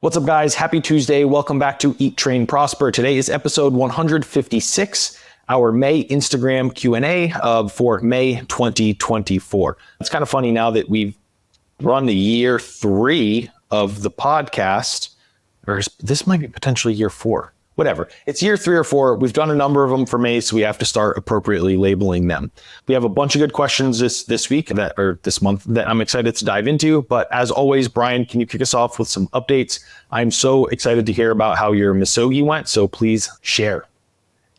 What's up, guys? Happy Tuesday. Welcome back to Eat, Train, Prosper. Today is episode 156, our May Instagram Q&A for May 2024. It's kind of funny now that we've run the year 3 of the podcast, or this might be potentially year 4. Whatever. It's year 3 or 4. We've done a number of them for May, so we have to start appropriately labeling them. We have a bunch of good questions this week this month that I'm excited to dive into. But as always, Brian, can you kick us off with some updates? I'm so excited to hear about how your Misogi went, so please share.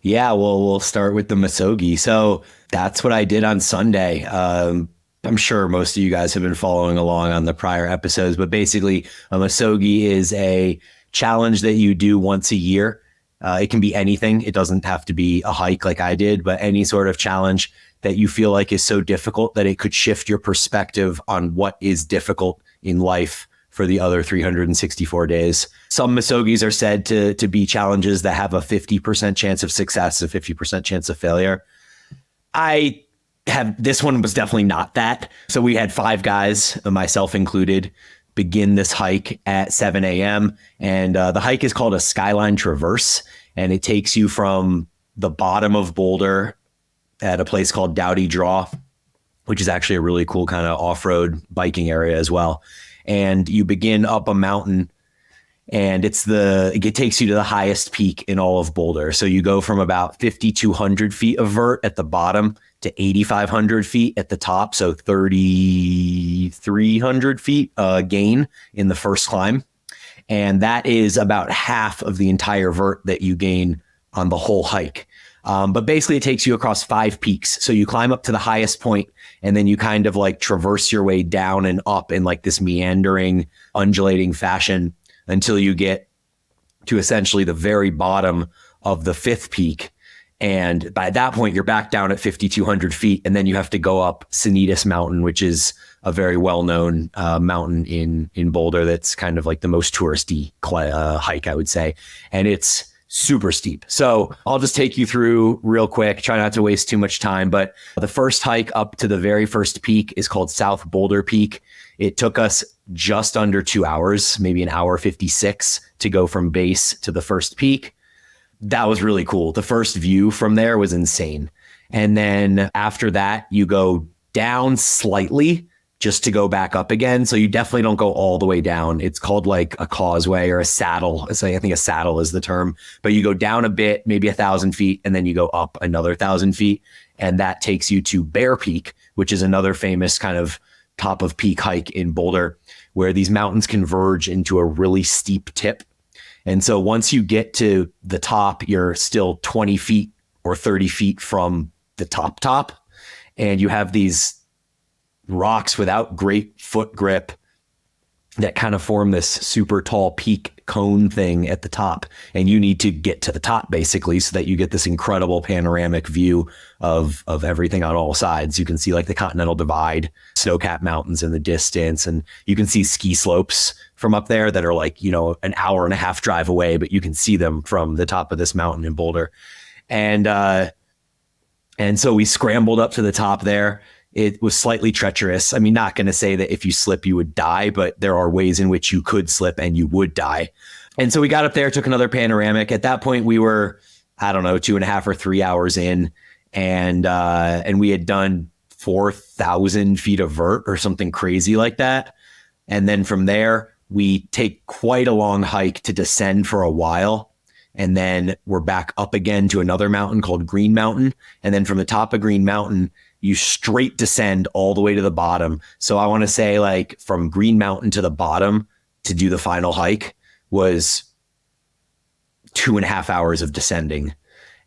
Yeah, well, we'll start with the Misogi. So that's what I did on Sunday. I'm sure most of you guys have been following along on the prior episodes, but basically a Misogi is a challenge that you do once a year. It can be anything. It doesn't have to be a hike like I did, but any sort of challenge that you feel like is so difficult that it could shift your perspective on what is difficult in life for the other 364 days. Some Misogis are said to be challenges that have a 50% chance of success, a 50% chance of failure. This one was definitely not that. So we had 5 guys, myself included, begin this hike at 7 a.m. And the hike is called a Skyline Traverse. And it takes you from the bottom of Boulder at a place called Dowdy Draw, which is actually a really cool kind of off-road biking area as well. And you begin up a mountain, and it takes you to the highest peak in all of Boulder. So you go from about 5,200 feet of vert at the bottom to 8,500 feet at the top. So 3,300 feet gain in the first climb. And that is about half of the entire vert that you gain on the whole hike. But basically it takes you across 5 peaks. So you climb up to the highest point, and then you kind of like traverse your way down and up in like this meandering, undulating fashion until you get to essentially the very bottom of the 5th peak. And by that point, you're back down at 5,200 feet. And then you have to go up Sanitas Mountain, which is a very well-known mountain in Boulder. That's kind of like the most touristy hike, I would say. And it's super steep. So I'll just take you through real quick, try not to waste too much time. But the first hike up to the very first peak is called South Boulder Peak. It took us just under 2 hours, maybe an hour 56 to go from base to the first peak. That was really cool. The first view from there was insane. And then after that, you go down slightly just to go back up again. So you definitely don't go all the way down. It's called like a causeway or a saddle. I think a saddle is the term, but you go down a bit, maybe 1,000 feet, and then you go up another 1,000 feet. And that takes you to Bear Peak, which is another famous kind of top of peak hike in Boulder, where these mountains converge into a really steep tip. And so once you get to the top, you're still 20 feet or 30 feet from the top. And you have these rocks without great foot grip that kind of form this super tall peak cone thing at the top. And you need to get to the top basically so that you get this incredible panoramic view of everything on all sides. You can see like the Continental Divide, snow-capped mountains in the distance, and you can see ski slopes from up there that are like, an hour and a half drive away, but you can see them from the top of this mountain in Boulder. And so we scrambled up to the top there. It was slightly treacherous. I mean, not going to say that if you slip, you would die, but there are ways in which you could slip and you would die. And so we got up there, took another panoramic. At that point, we were, 2.5 or 3 hours in, and we had done 4,000 feet of vert or something crazy like that. And then from there, we take quite a long hike to descend for a while. And then we're back up again to another mountain called Green Mountain. And then from the top of Green Mountain, you straight descend all the way to the bottom. So I want to say like from Green Mountain to the bottom to do the final hike was 2.5 hours of descending.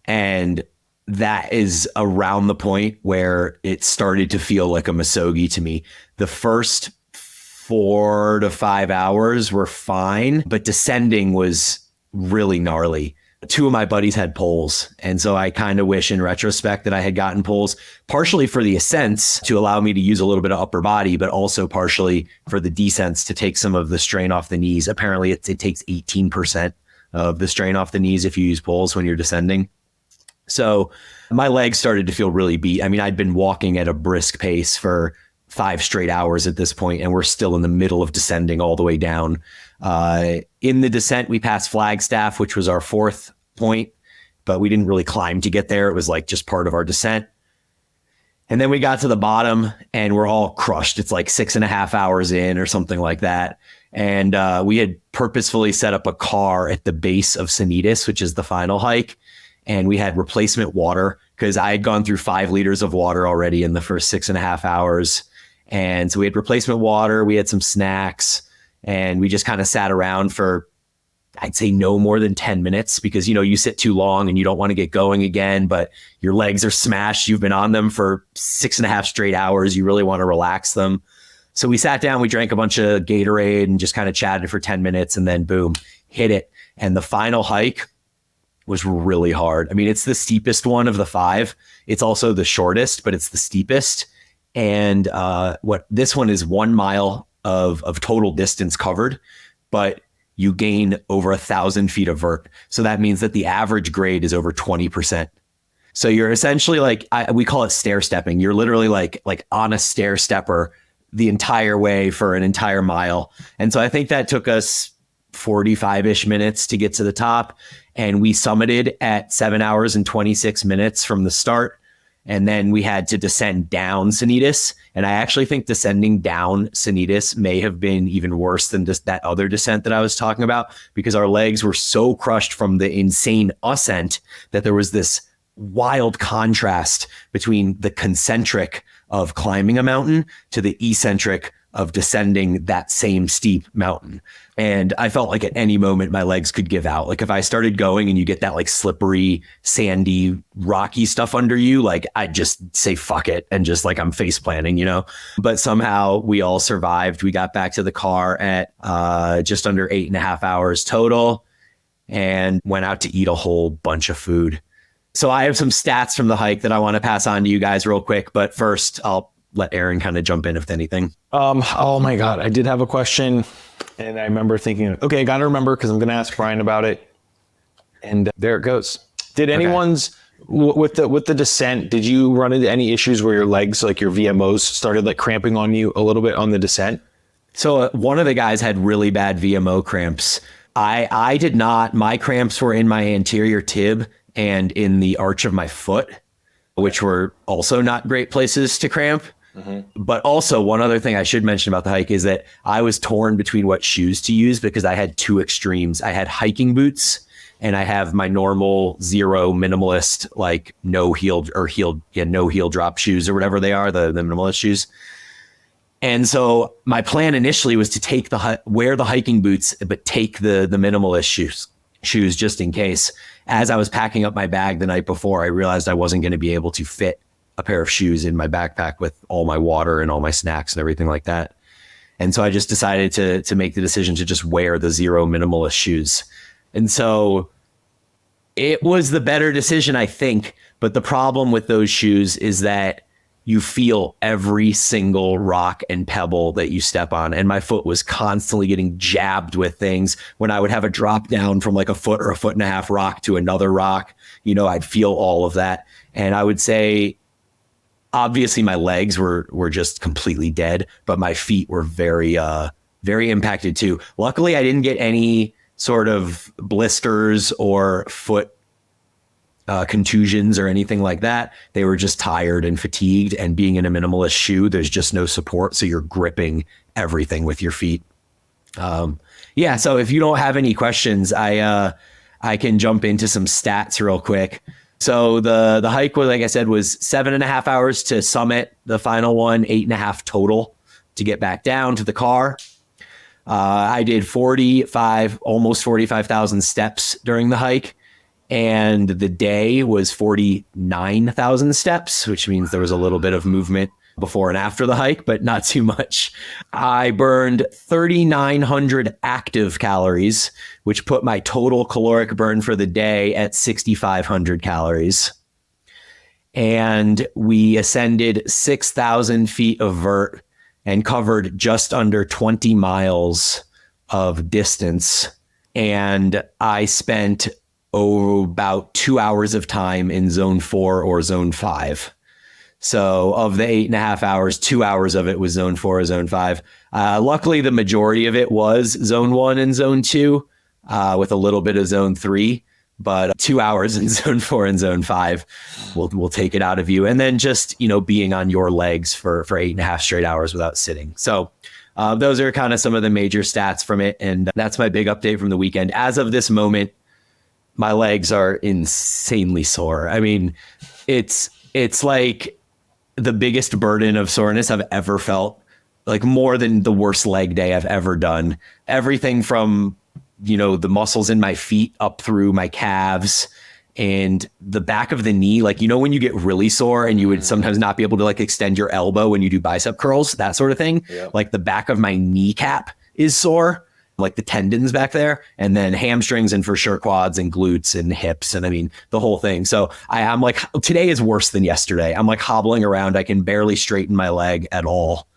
And that is around the point where it started to feel like a Misogi to me. The first 4 to 5 hours were fine, but descending was really gnarly. 2 of my buddies had poles. And so I kind of wish in retrospect that I had gotten poles, partially for the ascents to allow me to use a little bit of upper body, but also partially for the descents to take some of the strain off the knees. Apparently it takes 18% of the strain off the knees if you use poles when you're descending. So my legs started to feel really beat. I mean, I'd been walking at a brisk pace for 5 straight hours at this point, and we're still in the middle of descending all the way down. In the descent, we passed Flagstaff, which was our 4th point, but we didn't really climb to get there. It was like just part of our descent. And then we got to the bottom and we're all crushed. It's like 6.5 hours in or something like that. And we had purposefully set up a car at the base of Sanitas, which is the final hike. And we had replacement water because I had gone through 5 liters of water already in the first 6.5 hours. And so we had replacement water, we had some snacks, and we just kind of sat around for, I'd say no more than 10 minutes because, you sit too long and you don't want to get going again, but your legs are smashed. You've been on them for 6.5 straight hours. You really want to relax them. So we sat down, we drank a bunch of Gatorade and just kind of chatted for 10 minutes and then boom, hit it. And the final hike was really hard. I mean, it's the steepest one of the 5. It's also the shortest, but it's the steepest. And this one is 1 mile of total distance covered, but you gain over 1,000 feet of vert. So that means that the average grade is over 20%. So you're essentially like, we call it stair stepping. You're literally like on a stair stepper the entire way for an entire mile. And so I think that took us 45-ish minutes to get to the top. And we summited at 7 hours and 26 minutes from the start. And then we had to descend down Sanitas. And I actually think descending down Sanitas may have been even worse than just that other descent that I was talking about, because our legs were so crushed from the insane ascent that there was this wild contrast between the concentric of climbing a mountain to the eccentric of descending that same steep mountain. And I felt like at any moment my legs could give out. Like if I started going and you get that like slippery, sandy, rocky stuff under you, like I'd just say fuck it and just like I'm face planting, But somehow we all survived. We got back to the car at just under 8.5 hours total and went out to eat a whole bunch of food. So I have some stats from the hike that I want to pass on to you guys real quick. But first, I'll let Aaron kind of jump in if anything. Oh my God. I did have a question and I remember thinking, okay, I got to remember because I'm going to ask Brian about it. And there it goes. Did anyone's with the descent, did you run into any issues where your legs, like your VMOs started like cramping on you a little bit on the descent? So one of the guys had really bad VMO cramps. I did not. My cramps were in my anterior tib and in the arch of my foot, which were also not great places to cramp. Mm-hmm. But also one other thing I should mention about the hike is that I was torn between what shoes to use because I had 2 extremes. I had hiking boots and I have my normal zero minimalist, like no heel drop shoes or whatever they are, the minimalist shoes. And so my plan initially was to wear the hiking boots, but take the minimalist shoes just in case. As I was packing up my bag the night before, I realized I wasn't going to be able to fit a pair of shoes in my backpack with all my water and all my snacks and everything like that. And so I just decided to make the decision to just wear the zero minimalist shoes. And so it was the better decision, I think. But the problem with those shoes is that you feel every single rock and pebble that you step on. And my foot was constantly getting jabbed with things. When I would have a drop down from like a foot or a 1.5 foot rock to another rock, I'd feel all of that. And I would say, obviously my legs were just completely dead, but my feet were very, very impacted too. Luckily, I didn't get any sort of blisters or foot contusions or anything like that. They were just tired and fatigued, and being in a minimalist shoe, there's just no support. So you're gripping everything with your feet. So if you don't have any questions, I can jump into some stats real quick. So the hike was, like I said, was 7.5 hours to summit. The final one, 8.5 total to get back down to the car. I did almost 45,000 steps during the hike. And the day was 49,000 steps, which means there was a little bit of movement before and after the hike, but not too much. I burned 3,900 active calories, which put my total caloric burn for the day at 6,500 calories. And we ascended 6,000 feet of vert and covered just under 20 miles of distance. And I spent about 2 hours of time in zone 4 or zone 5. So of the 8.5 hours, 2 hours of it was zone 4 or zone 5. Luckily, the majority of it was zone 1 and zone 2 with a little bit of zone 3. But 2 hours in zone 4 and zone 5 will take it out of you. And then just, being on your legs for 8.5 straight hours without sitting. So those are kind of some of the major stats from it. And that's my big update from the weekend. As of this moment, my legs are insanely sore. I mean, it's like the biggest burden of soreness I've ever felt, like more than the worst leg day I've ever done. Everything from, the muscles in my feet up through my calves and the back of the knee. Like, when you get really sore and you would sometimes not be able to like extend your elbow when you do bicep curls, that sort of thing. Yep. Like the back of my kneecap is sore, like the tendons back there, and then hamstrings and for sure quads and glutes and hips. And I mean, the whole thing. So I'm like, today is worse than yesterday. I'm like hobbling around. I can barely straighten my leg at all,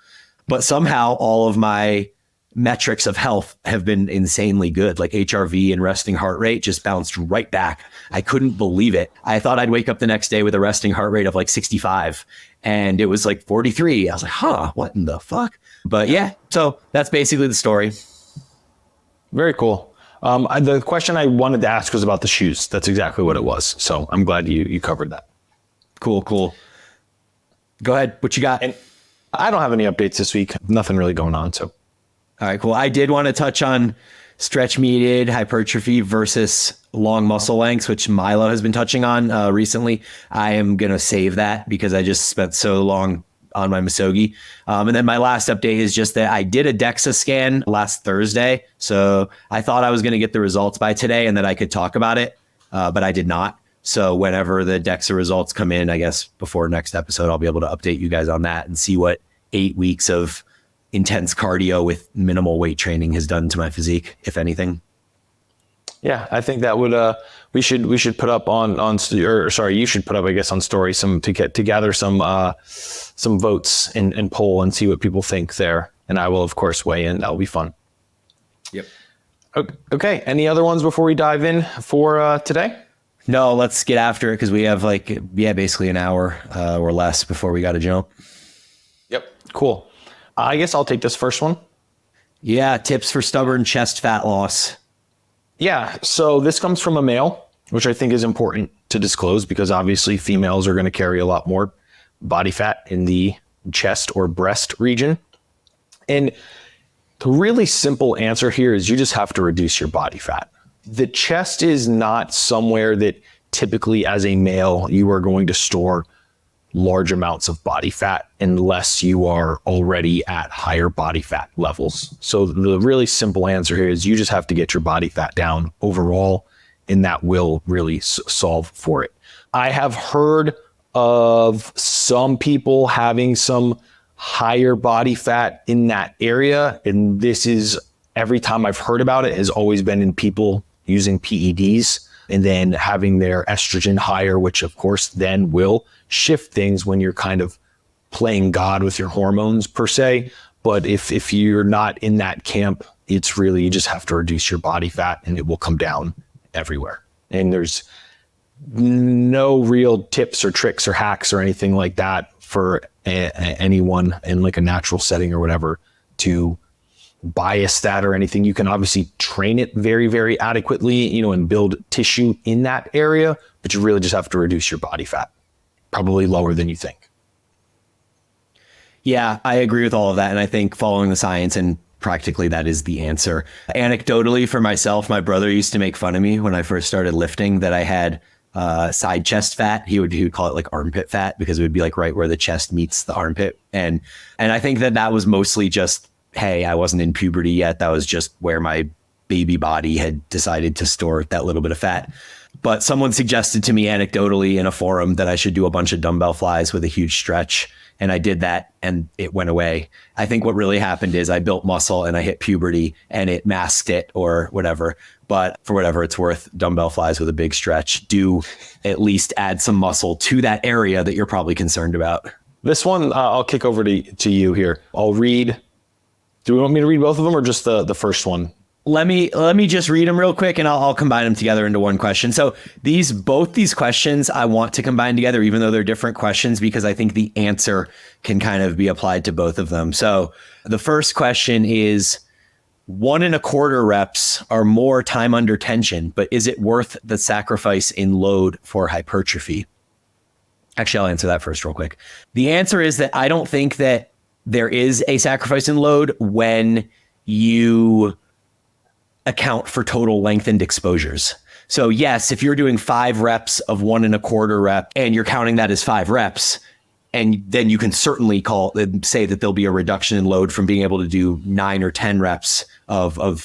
but somehow all of my metrics of health have been insanely good. Like HRV and resting heart rate just bounced right back. I couldn't believe it. I thought I'd wake up the next day with a resting heart rate of like 65 and it was like 43. I was like, what in the fuck? But yeah, so that's basically the story. Very cool. The question I wanted to ask was about the shoes. That's exactly what it was. So I'm glad you covered that. Cool. Go ahead. What you got? And I don't have any updates this week. Nothing really going on. So. All right, cool. I did want to touch on stretch mediated hypertrophy versus long muscle lengths, which Milo has been touching on recently. I am going to save that because I just spent so long on my Misogi. And then my last update is just that I did a DEXA scan last Thursday. So I thought I was going to get the results by today and that I could talk about it, but I did not. So whenever the DEXA results come in, I guess before next episode, I'll be able to update you guys on that and see what 8 weeks of intense cardio with minimal weight training has done to my physique, if anything. Yeah, I think that would we should put up you should put up, I guess, on story to gather some votes and poll and see what people think there. And I will of course weigh in. That'll be fun. Yep. Okay. Any other ones before we dive in for today? No, let's get after it because we have basically an hour or less before we got to jump. Yep. Cool. I guess I'll take this first one. Yeah, tips for stubborn chest fat loss. Yeah, so this comes from a male, which I think is important to disclose because obviously females are going to carry a lot more body fat in the chest or breast region. And the really simple answer here is you just have to reduce your body fat. The chest is not somewhere that typically as a male you are going to store large amounts of body fat unless you are already at higher body fat levels. So the really simple answer here is you just have to get your body fat down overall, and that will really solve for it. I have heard of some people having some higher body fat in that area, and this is every time I've heard about it has always been in people using PEDs and then having their estrogen higher, which of course then will shift things when you're kind of playing God with your hormones per se. But if you're not in that camp, it's really, you just have to reduce your body fat and it will come down everywhere. And there's no real tips or tricks or hacks or anything like that for anyone in like a natural setting or whatever to bias that or anything. You can obviously train it very, very adequately, and build tissue in that area, but you really just have to reduce your body fat, probably lower than you think. Yeah, I agree with all of that. And I think following the science, and practically that is the answer. Anecdotally for myself, my brother used to make fun of me when I first started lifting that I had side chest fat. He would call it like armpit fat because it would be like right where the chest meets the armpit. And I think that was mostly just, hey, I wasn't in puberty yet. That was just where my baby body had decided to store that little bit of fat. But someone suggested to me anecdotally in a forum that I should do a bunch of dumbbell flies with a huge stretch. And I did that and it went away. I think what really happened is I built muscle and I hit puberty and it masked it or whatever. But for whatever it's worth, dumbbell flies with a big stretch do at least add some muscle to that area that you're probably concerned about. This one, I'll kick over to you here. I'll read. Do we want me to read both of them or just the first one? let me just read them real quick, and I'll combine them together into one question. So both these questions I want to combine together, even though they're different questions, because I think the answer can kind of be applied to both of them. So the first question is, 1.25 reps are more time under tension, but is it worth the sacrifice in load for hypertrophy? Actually, I'll answer that first real quick. The answer is that I don't think that there is a sacrifice in load when you account for total lengthened exposures. So yes, if you're doing 5 reps of 1.25 rep and you're counting that as 5 reps, and then you can certainly say that there'll be a reduction in load from being able to do 9 or 10 reps of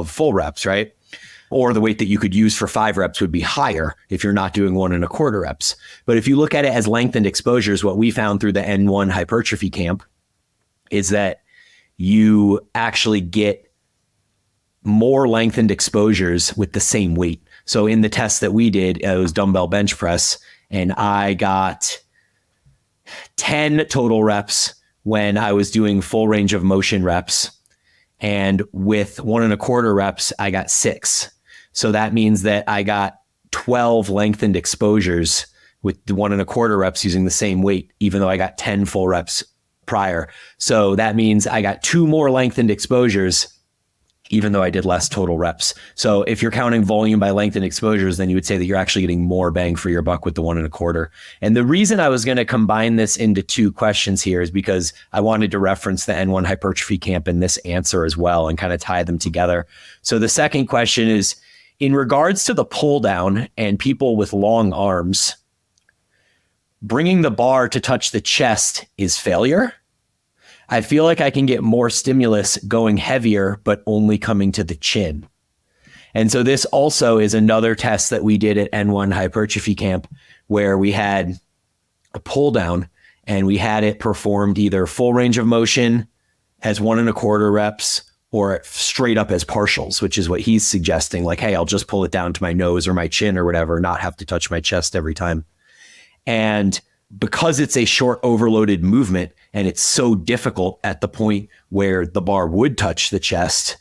full reps, right? Or the weight that you could use for 5 reps would be higher if you're not doing 1.25 reps. But if you look at it as lengthened exposures, what we found through the N1 hypertrophy camp is that you actually get more lengthened exposures with the same weight. So in the test that we did, it was dumbbell bench press, and I got 10 total reps when I was doing full range of motion reps. And with 1.25 reps, I got 6. So that means that I got 12 lengthened exposures with the 1.25 reps using the same weight, even though I got 10 full reps prior. So that means I got 2 more lengthened exposures, even though I did less total reps. So if you're counting volume by lengthened exposures, then you would say that you're actually getting more bang for your buck with the 1.25. And the reason I was going to combine this into 2 questions here is because I wanted to reference the N1 hypertrophy camp in this answer as well and kind of tie them together. So the second question is, in regards to the pull down and people with long arms, bringing the bar to touch the chest is failure. I feel like I can get more stimulus going heavier, but only coming to the chin. And so this also is another test that we did at N1 hypertrophy camp, where we had a pull down and we had it performed either full range of motion as 1.25 reps or straight up as partials, which is what he's suggesting. Like, hey, I'll just pull it down to my nose or my chin or whatever, not have to touch my chest every time. And because it's a short overloaded movement and it's so difficult at the point where the bar would touch the chest,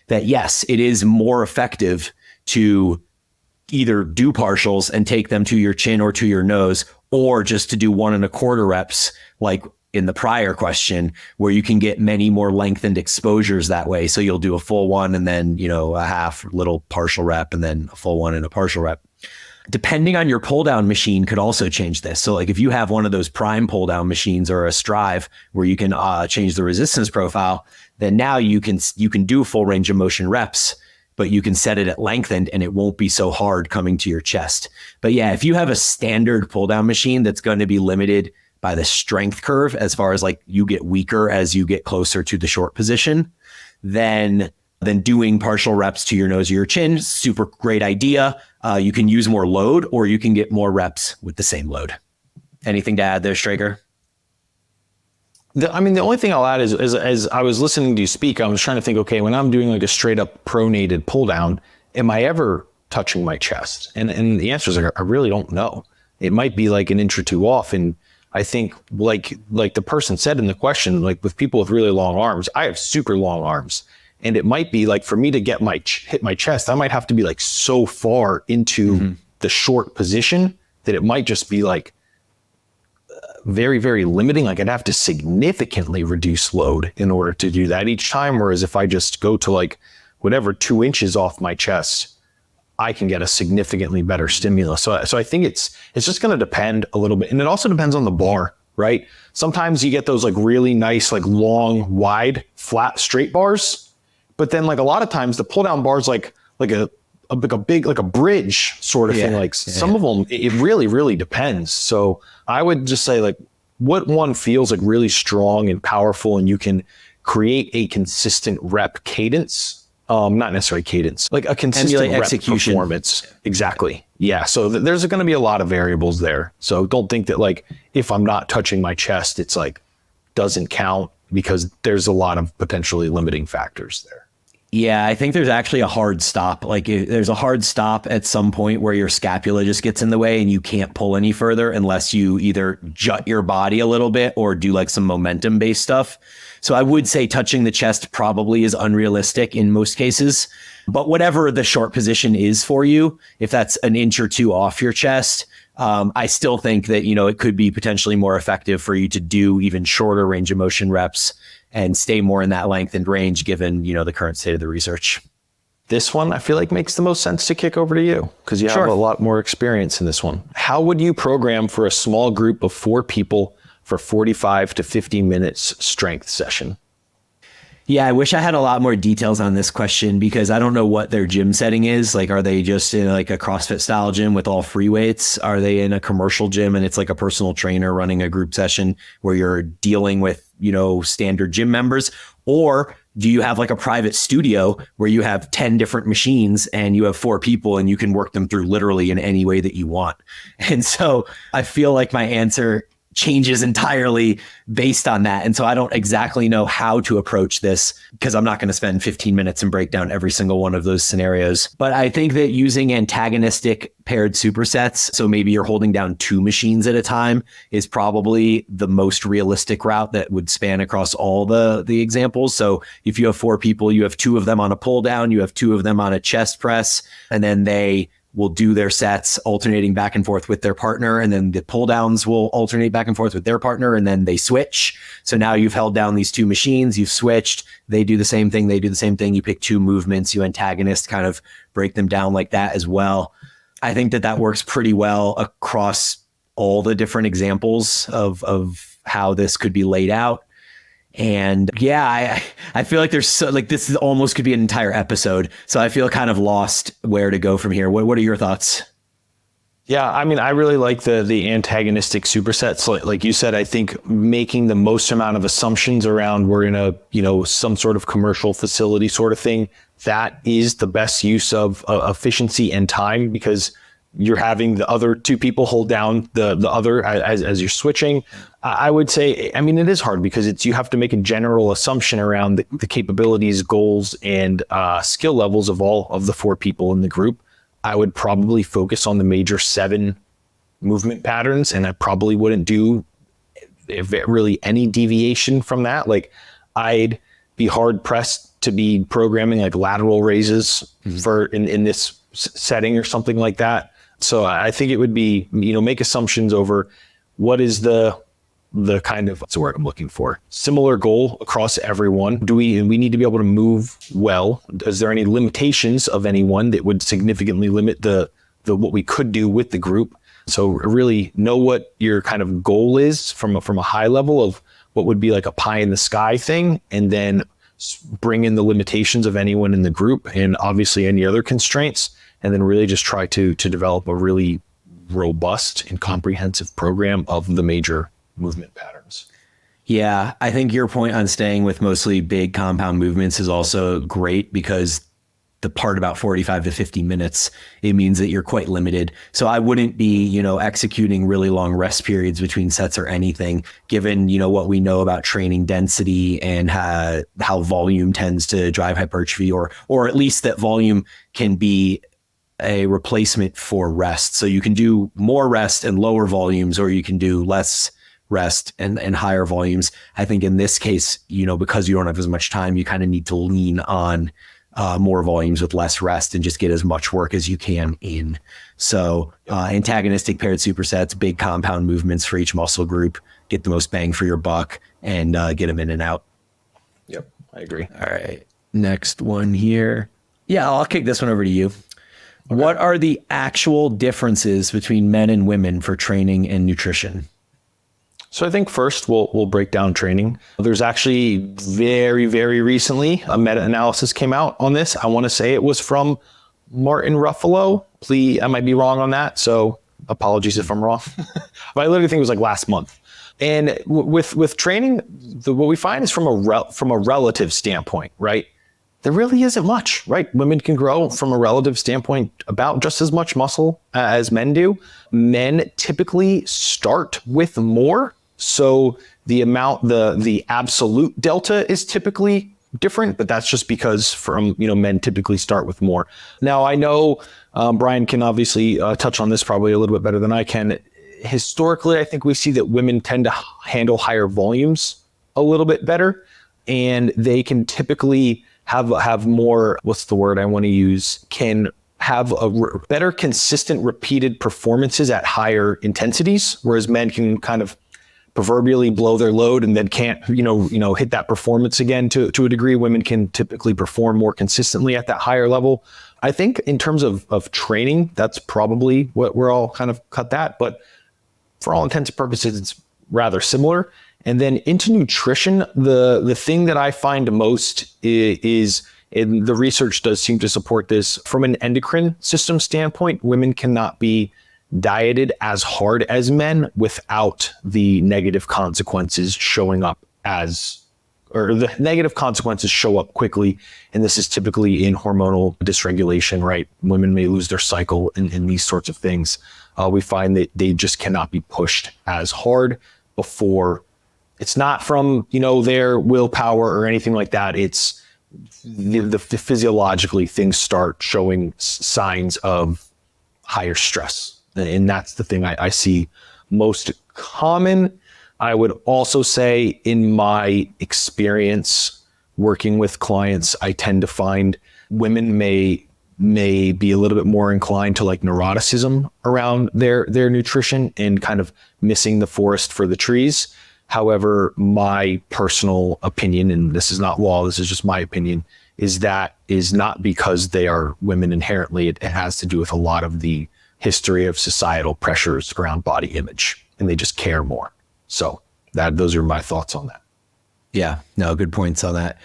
that yes, it is more effective to either do partials and take them to your chin or to your nose, or just to do 1.25 reps, like in the prior question, where you can get many more lengthened exposures that way. So you'll do a full one and then, a half little partial rep and then a full one and a partial rep. Depending on your pull down machine could also change this. So like if you have one of those prime pull down machines or a Strive where you can change the resistance profile, then now you can do full range of motion reps, but you can set it at lengthened and it won't be so hard coming to your chest. But yeah, if you have a standard pull down machine that's going to be limited by the strength curve, as far as like you get weaker as you get closer to the short position, then doing partial reps to your nose or your chin, super great idea. You can use more load or you can get more reps with the same load. Anything to add there, Straker? The only thing I'll add is as I was listening to you speak, I was trying to think, okay, when I'm doing like a straight up pronated pull down, am I ever touching my chest? And the answer is like, I really don't know. It might be like an inch or 2 off. And I think like the person said in the question, like with people with really long arms, I have super long arms. And it might be like for me to get hit my chest, I might have to be like so far into the short position that it might just be like very, very limiting. Like I'd have to significantly reduce load in order to do that each time. Whereas if I just go to like whatever 2 inches off my chest, I can get a significantly better stimulus. So I think it's just going to depend a little bit. And it also depends on the bar, right? Sometimes you get those like really nice, like long, wide, flat, straight bars. But then like a lot of times the pull down bar is like a big, like a bridge sort of thing. Like some of them, it really, really depends. So I would just say like what one feels like really strong and powerful, and you can create a consistent rep cadence, not necessarily cadence, like a consistent rep execution performance. Exactly. Yeah. So there's going to be a lot of variables there. So don't think that like, if I'm not touching my chest, it's like doesn't count, because there's a lot of potentially limiting factors there. Yeah, I think there's actually a hard stop. Like there's a hard stop at some point where your scapula just gets in the way and you can't pull any further unless you either jut your body a little bit or do like some momentum based stuff. So I would say touching the chest probably is unrealistic in most cases. But whatever the short position is for you, if that's an inch or two off your chest, I still think that, it could be potentially more effective for you to do even shorter range of motion reps and stay more in that lengthened range given, the current state of the research. This one I feel like makes the most sense to kick over to you because you have a lot more experience in this one. How would you program for a small group of 4 people for 45 to 50 minutes strength session? Yeah, I wish I had a lot more details on this question because I don't know what their gym setting is. Like, are they just in like a CrossFit style gym with all free weights? Are they in a commercial gym and it's like a personal trainer running a group session where you're dealing with, standard gym members? Or do you have like a private studio where you have 10 different machines and you have 4 people and you can work them through literally in any way that you want? And so I feel like my answer changes entirely based on that. And so I don't exactly know how to approach this because I'm not going to spend 15 minutes and break down every single one of those scenarios. But I think that using antagonistic paired supersets, so maybe you're holding down 2 machines at a time, is probably the most realistic route that would span across all the examples. So if you have 4 people, you have 2 of them on a pull down, you have 2 of them on a chest press, and then they will do their sets alternating back and forth with their partner. And then the pull downs will alternate back and forth with their partner. And then they switch. So now you've held down these 2 machines, you've switched. They do the same thing. They do the same thing. You pick 2 movements, you antagonist kind of break them down like that as well. I think that works pretty well across all the different examples of how this could be laid out. And yeah, I feel like there's this is almost could be an entire episode. So I feel kind of lost where to go from here. What are your thoughts? Yeah, I mean, I really like the antagonistic supersets. Like you said, I think making the most amount of assumptions around we're in a, some sort of commercial facility sort of thing, that is the best use of efficiency and time because you're having the other 2 people hold down the other as you're switching. I would say, I mean, it is hard because you have to make a general assumption around the capabilities, goals, and skill levels of all of the 4 people in the group. I would probably focus on the major 7 movement patterns, and I probably wouldn't do really any deviation from that. Like, I'd be hard pressed to be programming like lateral raises for in this setting or something like that. So I think it would be, make assumptions over what is the kind of, what's the word I'm looking for? Similar goal across everyone. We need to be able to move well? Is there any limitations of anyone that would significantly limit the what we could do with the group? So really know what your kind of goal is from a high level of what would be like a pie in the sky thing, and then bring in the limitations of anyone in the group and obviously any other constraints. And then really just try to develop a really robust and comprehensive program of the major movement patterns. Yeah, I think your point on staying with mostly big compound movements is also great because the part about 45 to 50 minutes, it means that you're quite limited. So I wouldn't be, executing really long rest periods between sets or anything, given, what we know about training density and how volume tends to drive hypertrophy, or at least that volume can be a replacement for rest. So you can do more rest and lower volumes, or you can do less rest and higher volumes. I think in this case, because you don't have as much time, you kind of need to lean on more volumes with less rest and just get as much work as you can in. So antagonistic paired supersets, big compound movements for each muscle group, get the most bang for your buck and get them in and out. Yep, I agree. All right, next one here. Yeah, I'll kick this one over to you. Okay. What are the actual differences between men and women for training and nutrition? So I think first we'll break down training. There's actually very, very recently a meta-analysis came out on this. I want to say it was from Martin Ruffalo. Please, I might be wrong on that. So apologies if I'm wrong. But I literally think it was like last month. And with training, what we find is from a relative standpoint, right? There really isn't much, right? Women can grow from a relative standpoint about just as much muscle as men do. Men typically start with more. So the absolute delta is typically different, but that's just because men typically start with more. Now I know Brian can obviously touch on this probably a little bit better than I can. Historically, I think we see that women tend to handle higher volumes a little bit better. and they can typically have more, what's the word I want to use, can have better consistent repeated performances at higher intensities, whereas men can kind of proverbially blow their load and then can't, hit that performance again to a degree. Women can typically perform more consistently at that higher level. I think in terms of training, that's probably what we're all kind of cut that, but for all intents and purposes, it's rather similar. And then into nutrition, the thing that I find most is, and the research does seem to support this, from an endocrine system standpoint, women cannot be dieted as hard as men without the negative consequences showing up the negative consequences show up quickly. And this is typically in hormonal dysregulation, right? Women may lose their cycle and these sorts of things. We find that they just cannot be pushed as hard before. It's not from, their willpower or anything like that. It's the physiologically things start showing signs of higher stress. And that's the thing I see most common. I would also say, in my experience working with clients, I tend to find women may be a little bit more inclined to like neuroticism around their nutrition and kind of missing the forest for the trees. However, my personal opinion, and this is not law, this is just my opinion, is that is not because they are women inherently. It has to do with a lot of the history of societal pressures around body image, and they just care more. So those are my thoughts on that. Yeah, no, good points on that.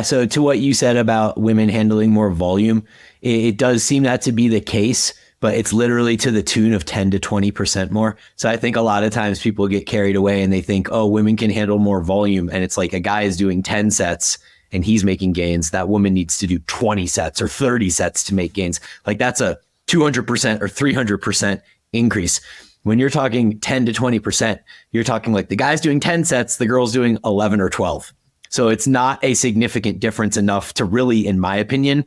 So to what you said about women handling more volume, it does seem that to be the case, but it's literally to the tune of 10 to 20% more. So I think a lot of times people get carried away and they think, oh, women can handle more volume. And it's like a guy is doing 10 sets and he's making gains. That woman needs to do 20 sets or 30 sets to make gains. Like that's a 200% or 300% increase. When you're talking 10 to 20%, you're talking like the guy's doing 10 sets, the girl's doing 11 or 12. So it's not a significant difference enough to really, in my opinion,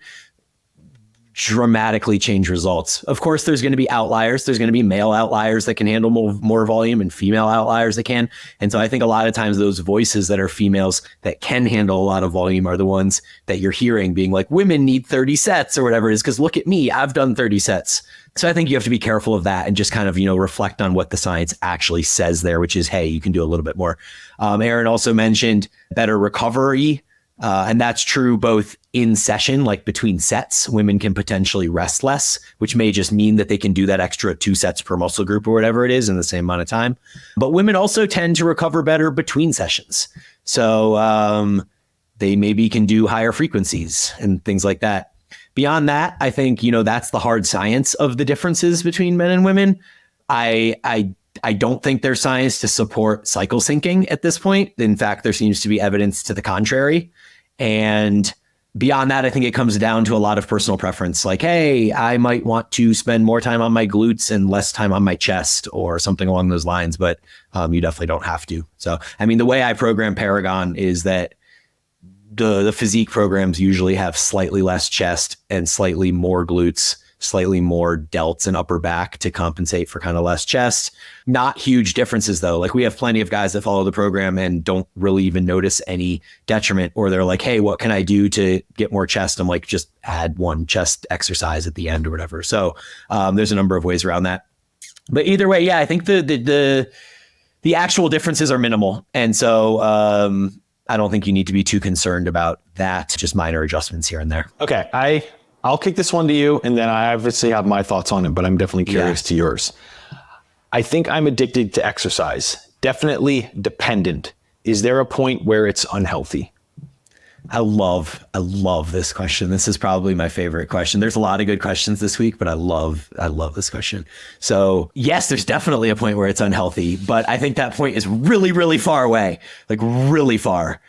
dramatically change results. Of course, there's going to be outliers. There's going to be male outliers that can handle more volume and female outliers that can. And so I think a lot of times those voices that are females that can handle a lot of volume are the ones that you're hearing being like, women need 30 sets or whatever it is, because look at me, I've done 30 sets. So I think you have to be careful of that and just kind of, reflect on what the science actually says there, which is, hey, you can do a little bit more. Aaron also mentioned better recovery. And that's true both in session, like between sets. Women can potentially rest less, which may just mean that they can do that extra 2 sets per muscle group or whatever it is in the same amount of time. But women also tend to recover better between sessions. So they maybe can do higher frequencies and things like that. Beyond that, I think, that's the hard science of the differences between men and women. I don't think there's science to support cycle syncing at this point. In fact, there seems to be evidence to the contrary. And beyond that, I think it comes down to a lot of personal preference. Like, hey, I might want to spend more time on my glutes and less time on my chest or something along those lines, but you definitely don't have to. So, the way I program Paragon is that the physique programs usually have slightly less chest and slightly more glutes, slightly more delts and upper back to compensate for kind of less chest. Not huge differences though. Like we have plenty of guys that follow the program and don't really even notice any detriment, or they're like, hey, what can I do to get more chest? I'm like, just add one chest exercise at the end or whatever. So there's a number of ways around that. But either way, yeah, I think the actual differences are minimal. And so I don't think you need to be too concerned about that. Just minor adjustments here and there. Okay. I'll kick this one to you, and then I obviously have my thoughts on it, but I'm definitely curious to yours. I think I'm addicted to exercise. Definitely dependent. Is there a point where it's unhealthy? I love this question. This is probably my favorite question. There's a lot of good questions this week, but I love this question. So yes, there's definitely a point where it's unhealthy, but I think that point is really, really far away, like really far.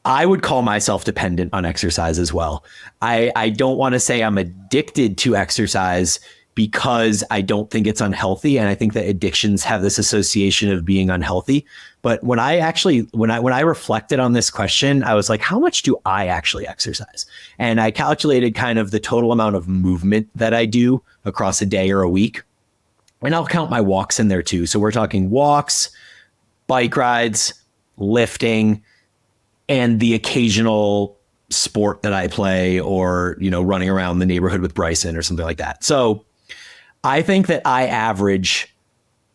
I would call myself dependent on exercise as well. I don't want to say I'm addicted to exercise because I don't think it's unhealthy. And I think that addictions have this association of being unhealthy. But when I reflected on this question, I was like, how much do I actually exercise? And I calculated kind of the total amount of movement that I do across a day or a week. And I'll count my walks in there too. So we're talking walks, bike rides, lifting, and the occasional sport that I play, or, running around the neighborhood with Bryson or something like that. So I think that I average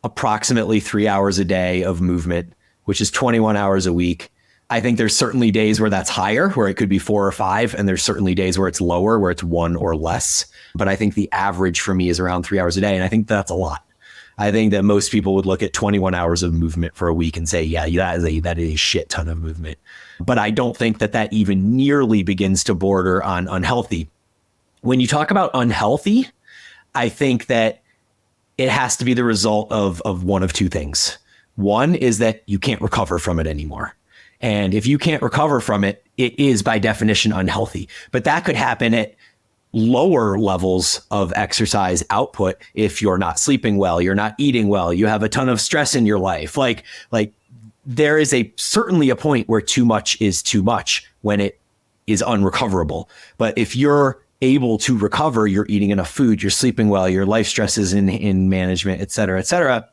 approximately 3 hours a day of movement, which is 21 hours a week. I think there's certainly days where that's higher, where it could be 4 or 5. And there's certainly days where it's lower, where it's 1 or less. But I think the average for me is around 3 hours a day. And I think that's a lot. I think that most people would look at 21 hours of movement for a week and say, yeah, that is a shit ton of movement. But I don't think that even nearly begins to border on unhealthy. When you talk about unhealthy, I think that it has to be the result of one of two things. One is that you can't recover from it anymore. And if you can't recover from it, it is by definition unhealthy. But that could happen at lower levels of exercise output. If you're not sleeping well, you're not eating well, you have a ton of stress in your life. Like there is certainly a point where too much is too much when it is unrecoverable. But if you're able to recover, you're eating enough food, you're sleeping well, your life stress is in management, et cetera,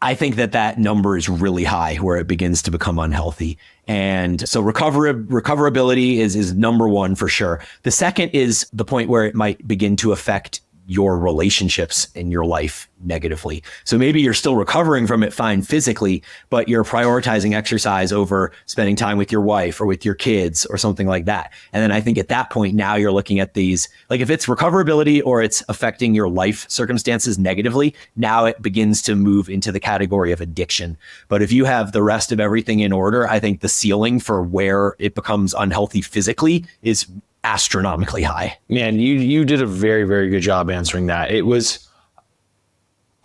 I think that number is really high where it begins to become unhealthy. And so recoverability is number one for sure. The second is the point where it might begin to affect your relationships in your life negatively. So maybe you're still recovering from it fine physically, but you're prioritizing exercise over spending time with your wife or with your kids or something like that. And then I think at that point, now you're looking at these, like if it's recoverability or it's affecting your life circumstances negatively, now it begins to move into the category of addiction. But if you have the rest of everything in order, I think the ceiling for where it becomes unhealthy physically is astronomically high. Man, you did a very, very good job answering that.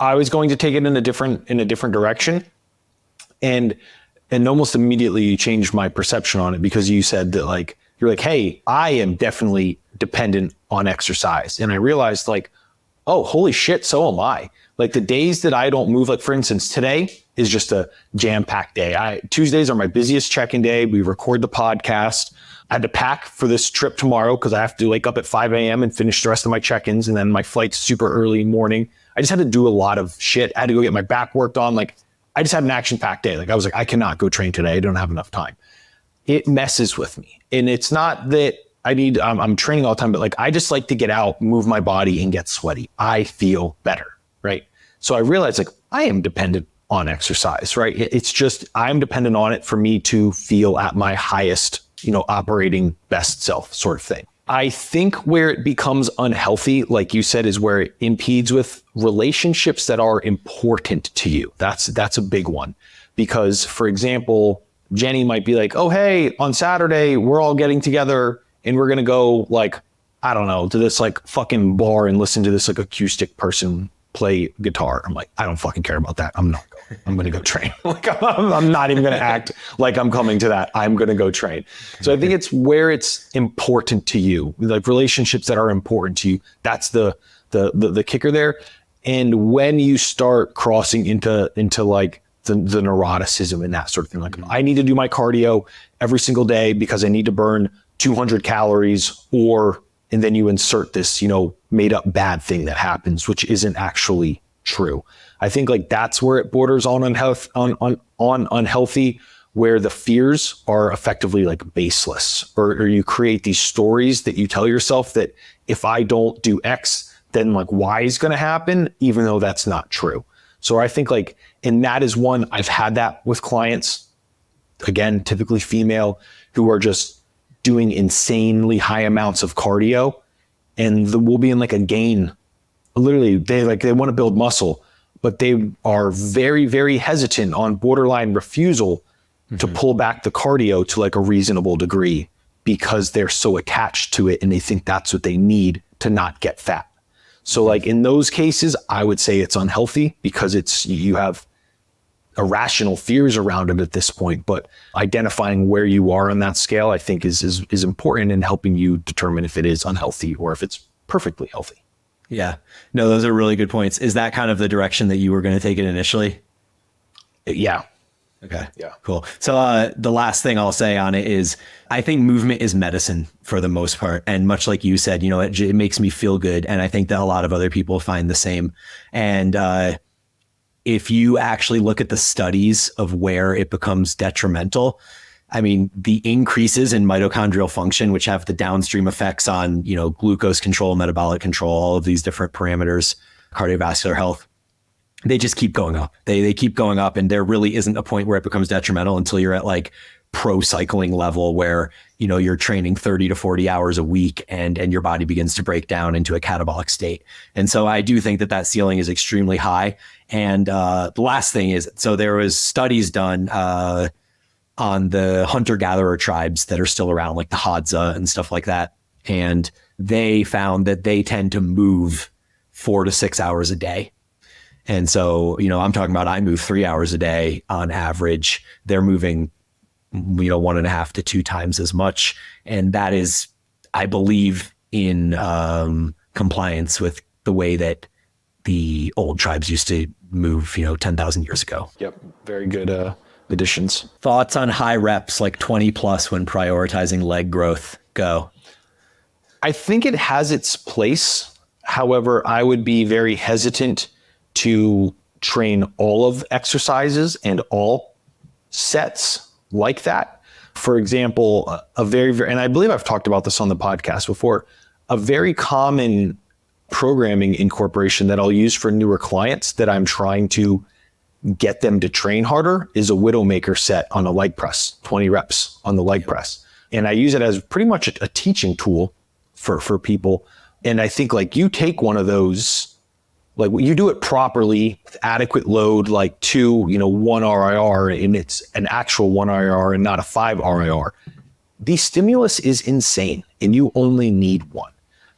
I was going to take it in a different direction, and almost immediately you changed my perception on it, because you said that you're like, hey, I am definitely dependent on exercise. And I realized oh, holy shit, so am I. Like the days that I don't move, like for instance, today is just a jam-packed day. Tuesdays are my busiest check-in day. We record the podcast. I had to pack for this trip tomorrow because I have to wake up at 5 a.m. and finish the rest of my check-ins. And then my flight's super early morning. I just had to do a lot of shit. I had to go get my back worked on. I just had an action-packed day. I was like, I cannot go train today. I don't have enough time. It messes with me. And it's not that I'm training all the time, but I just like to get out, move my body and get sweaty. I feel better, right? So I realized I am dependent on exercise, right? It's just, I'm dependent on it for me to feel at my highest, operating best self sort of thing. I think where it becomes unhealthy, like you said, is where it impedes with relationships that are important to you. That's a big one. Because, for example, Jenny might be like, oh, hey, on Saturday, we're all getting together and we're going to go I don't know, to this fucking bar and listen to this acoustic person play guitar. I'm like, I don't fucking care about that. I'm not going. I'm going to go train. I'm not even going to act like I'm coming to that. I'm going to go train. So I think it's where it's important to you, relationships that are important to you. That's the kicker there. And when you start crossing into the neuroticism and that sort of thing, I need to do my cardio every single day because I need to burn 200 calories, and then you insert this, made up bad thing that happens, which isn't actually true. I think that's where it borders on unhealthy, where the fears are effectively baseless, or you create these stories that you tell yourself that if I don't do X, then Y is going to happen, even though that's not true. So I think and that is one, I've had that with clients, again, typically female, who are just doing insanely high amounts of cardio, and we'll be in a gain. Literally, they want to build muscle, but they are very, very hesitant, on borderline refusal to pull back the cardio to a reasonable degree, because they're so attached to it and they think that's what they need to not get fat. So in those cases, I would say it's unhealthy, because you have irrational fears around it at this point. But identifying where you are on that scale, I think is important in helping you determine if it is unhealthy or if it's perfectly healthy. Yeah, no, those are really good points. Is that kind of the direction that you were going to take it initially? Yeah. Okay. Yeah. Cool. So the last thing I'll say on it is, I think movement is medicine for the most part. And much like you said, it makes me feel good. And I think that a lot of other people find the same. And if you actually look at the studies of where it becomes detrimental, I mean, the increases in mitochondrial function, which have the downstream effects on, glucose control, metabolic control, all of these different parameters, cardiovascular health, they just keep going up. They keep going up, and there really isn't a point where it becomes detrimental until you're at like pro cycling level where, you're training 30 to 40 hours a week and your body begins to break down into a catabolic state. And so I do think that ceiling is extremely high. And the last thing is, so there was studies done on the hunter-gatherer tribes that are still around, like the Hadza and stuff like that. And they found that they tend to move 4 to 6 hours a day. And so, I'm talking about, I move 3 hours a day on average. They're moving 1.5 to 2 times as much. And that is, I believe, in compliance with the way that the old tribes used to move, 10,000 years ago. Yep. Very good additions. Thoughts on high reps, like 20 plus when prioritizing leg growth? Go. I think it has its place. However, I would be very hesitant to train all of exercises and all sets like that. For example, and I believe I've talked about this on the podcast before, a very common programming incorporation that I'll use for newer clients that I'm trying to get them to train harder is a Widowmaker set on a leg press, 20 reps on the leg press. And I use it as pretty much a teaching tool for people. And I think like you take one of those, like you do it properly with adequate load, like 1 RIR, and it's an actual 1 RIR and not a 5 RIR. The stimulus is insane and you only need one.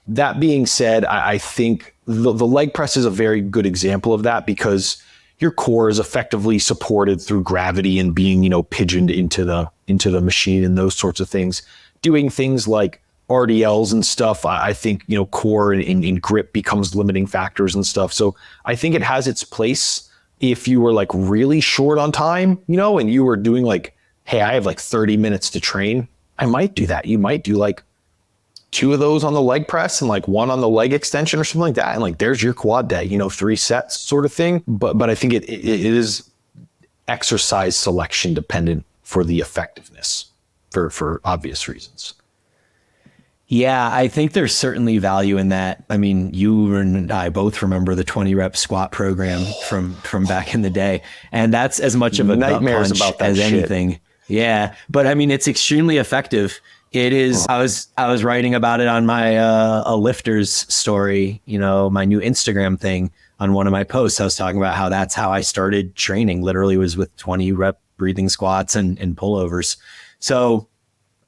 That being said, I think the leg press is a very good example of that because your core is effectively supported through gravity and being, pigeoned into the machine and those sorts of things. Doing things like RDLs and stuff, I think, core and grip becomes limiting factors and stuff. So I think it has its place if you were like really short on time, and you were doing like, hey, I have like 30 minutes to train. I might do that. You might do like 2 of those on the leg press and like 1 on the leg extension or something like that. And like, there's your quad day, 3 sets sort of thing. But I think it is exercise selection dependent for the effectiveness for obvious reasons. Yeah, I think there's certainly value in that. I mean, you and I both remember the 20 rep squat program from back in the day. And that's as much of a nightmares about that as shit. Anything. Yeah. But I mean, it's extremely effective. It is. I was writing about it on my a lifters story, my new Instagram thing on one of my posts. I was talking about how that's how I started training, literally was with 20 rep breathing squats and pullovers. So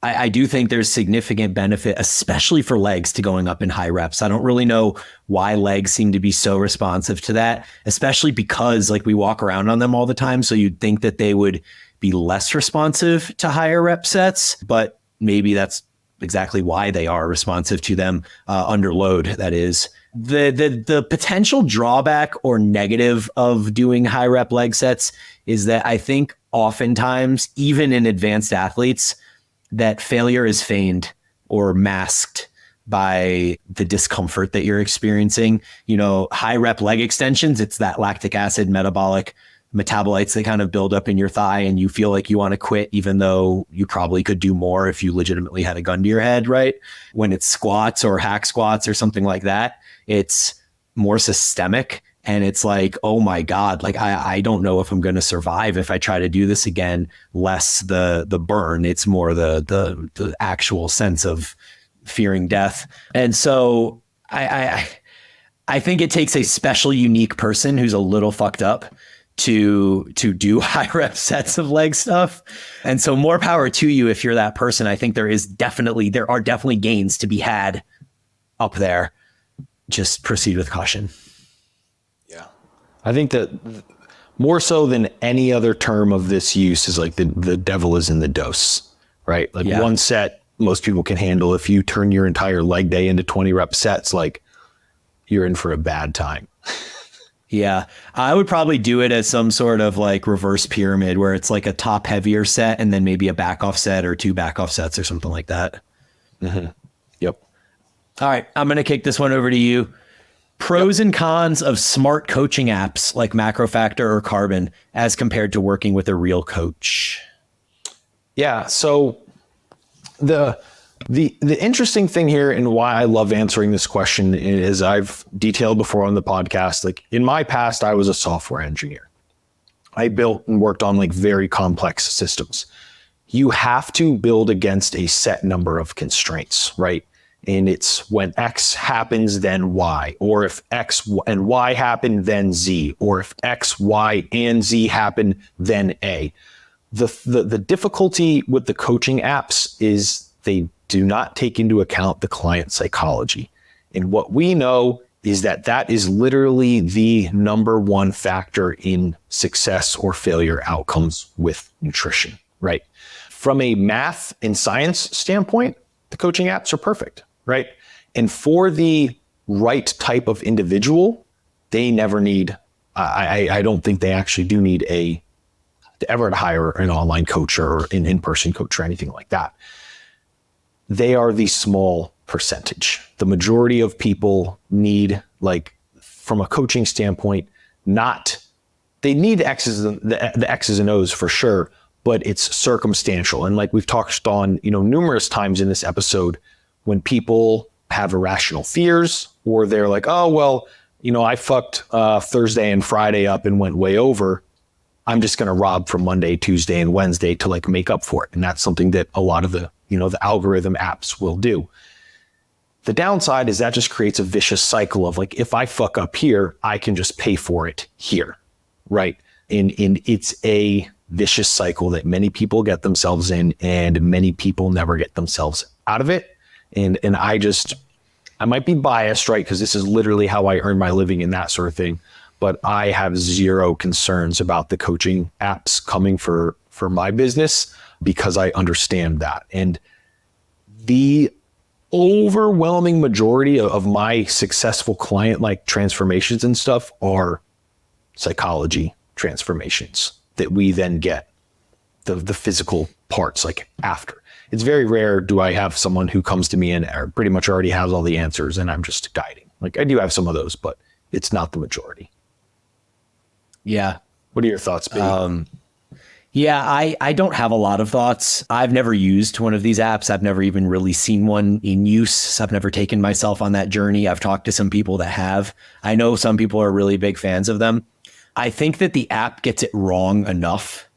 I do think there's significant benefit, especially for legs, to going up in high reps. I don't really know why legs seem to be so responsive to that, especially because like we walk around on them all the time. So you'd think that they would be less responsive to higher rep sets, but maybe that's exactly why they are responsive to them under load. That is the potential drawback or negative of doing high rep leg sets is that I think oftentimes, even in advanced athletes, that failure is feigned or masked by the discomfort that you're experiencing. High rep leg extensions, it's that lactic acid metabolic metabolites that kind of build up in your thigh and you feel like you want to quit, even though you probably could do more if you legitimately had a gun to your head, right? When it's squats or hack squats or something like that, it's more systemic. And it's like, oh my God, like I don't know if I'm going to survive if I try to do this again, less the burn. It's more the actual sense of fearing death. And so I think it takes a special, unique person who's a little fucked up to do high rep sets of leg stuff. And so more power to you if you're that person. I think there are definitely gains to be had up there. Just proceed with caution. Yeah. I think that more so than any other term of this use is like the devil is in the dose, right? Like one set most people can handle. If you turn your entire leg day into 20 rep sets, like you're in for a bad time. Yeah, I would probably do it as some sort of like reverse pyramid where it's like a top heavier set and then maybe a back off set or 2 back off sets or something like that. Mm-hmm. Yep. All right, I'm going to kick this one over to you. Pros and cons of smart coaching apps like Macrofactor or Carbon as compared to working with a real coach. Yeah. So the interesting thing here and why I love answering this question is I've detailed before on the podcast, like in my past, I was a software engineer. I built and worked on like very complex systems. You have to build against a set number of constraints, right? And it's when X happens, then Y, or if X and Y happen, then Z, or if X, Y, and Z happen, then A. The difficulty with the coaching apps is they do not take into account the client psychology. And what we know is that that is literally the number one factor in success or failure outcomes with nutrition, right? From a math and science standpoint, the coaching apps are perfect, right? And for the right type of individual, they never need, I don't think they actually do need to ever hire an online coach or an in-person coach or anything like that. They are the small percentage. The majority of people need, like, from a coaching standpoint, they need the X's and O's for sure, but it's circumstantial. And like we've talked on, numerous times in this episode, when people have irrational fears or they're like, oh, well, I fucked Thursday and Friday up and went way over. I'm just going to rob from Monday, Tuesday, and Wednesday to like make up for it. And that's something that a lot of the algorithm apps will do. The downside is that just creates a vicious cycle of like, if I fuck up here, I can just pay for it here, right? And it's a vicious cycle that many people get themselves in, and many people never get themselves out of it. And I might be biased, right? Because this is literally how I earn my living and that sort of thing. But I have zero concerns about the coaching apps coming for my business because I understand that. And the overwhelming majority of my successful client like transformations and stuff are psychology transformations that we then get the physical parts like after. It's very rare do I have someone who comes to me and pretty much already has all the answers and I'm just guiding. Like I do have some of those, but it's not the majority. Yeah. What are your thoughts, B? Yeah, I don't have a lot of thoughts. I've never used one of these apps. I've never even really seen one in use. I've never taken myself on that journey. I've talked to some people that have. I know some people are really big fans of them. I think that the app gets it wrong enough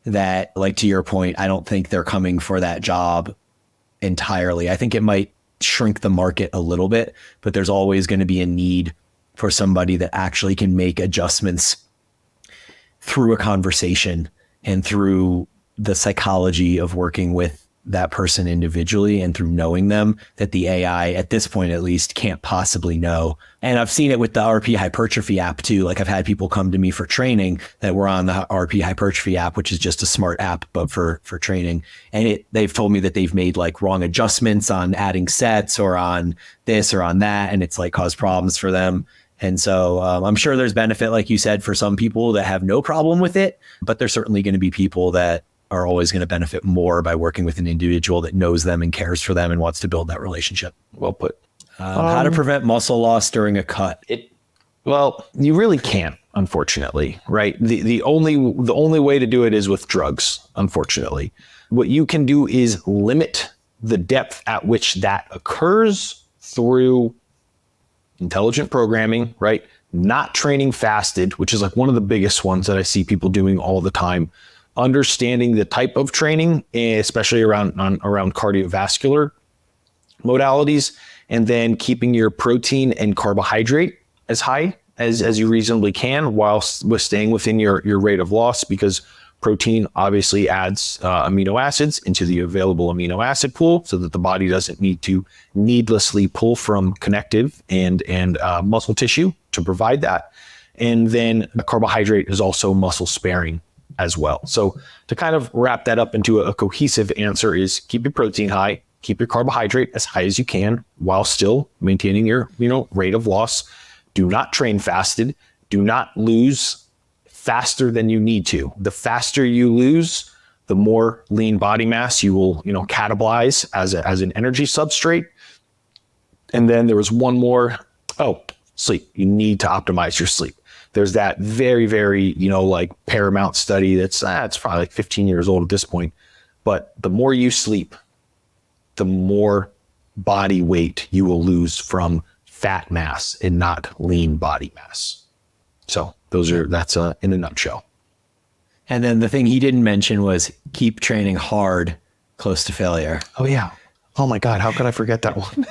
that, like, to your point, I don't think they're coming for that job entirely. I think it might shrink the market a little bit, but there's always going to be a need for somebody that actually can make adjustments through a conversation and through the psychology of working with that person individually and through knowing them that the AI at this point, at least, can't possibly know. And I've seen it with the RP hypertrophy app too. Like I've had people come to me for training that were on the RP hypertrophy app, which is just a smart app, but for training. And they've told me that they've made like wrong adjustments on adding sets or on this or on that. And it's like caused problems for them. And so I'm sure there's benefit, like you said, for some people that have no problem with it, but there's certainly going to be people that are always going to benefit more by working with an individual that knows them and cares for them and wants to build that relationship. Well put. How to prevent muscle loss during a cut? Well, you really can't, unfortunately, right? The only way to do it is with drugs, unfortunately. What you can do is limit the depth at which that occurs through intelligent programming, right? Not training fasted, which is like one of the biggest ones that I see people doing all the time. Understanding the type of training, especially around cardiovascular modalities, and then keeping your protein and carbohydrate as high as you reasonably can while staying within your rate of loss, because protein obviously adds amino acids into the available amino acid pool so that the body doesn't need to needlessly pull from connective and muscle tissue to provide that. And then the carbohydrate is also muscle sparing as well. So to kind of wrap that up into a cohesive answer is keep your protein high, keep your carbohydrate as high as you can while still maintaining your, rate of loss. Do not train fasted. Do not lose faster than you need to. The faster you lose, the more lean body mass you will, catabolize as an energy substrate. And then there was one more. Oh, sleep. You need to optimize your sleep. There's that very, very, paramount study that's it's probably like 15 years old at this point, but the more you sleep, the more body weight you will lose from fat mass and not lean body mass. So that's in a nutshell. And then the thing he didn't mention was keep training hard, close to failure. Oh yeah. Oh my God, how could I forget that one?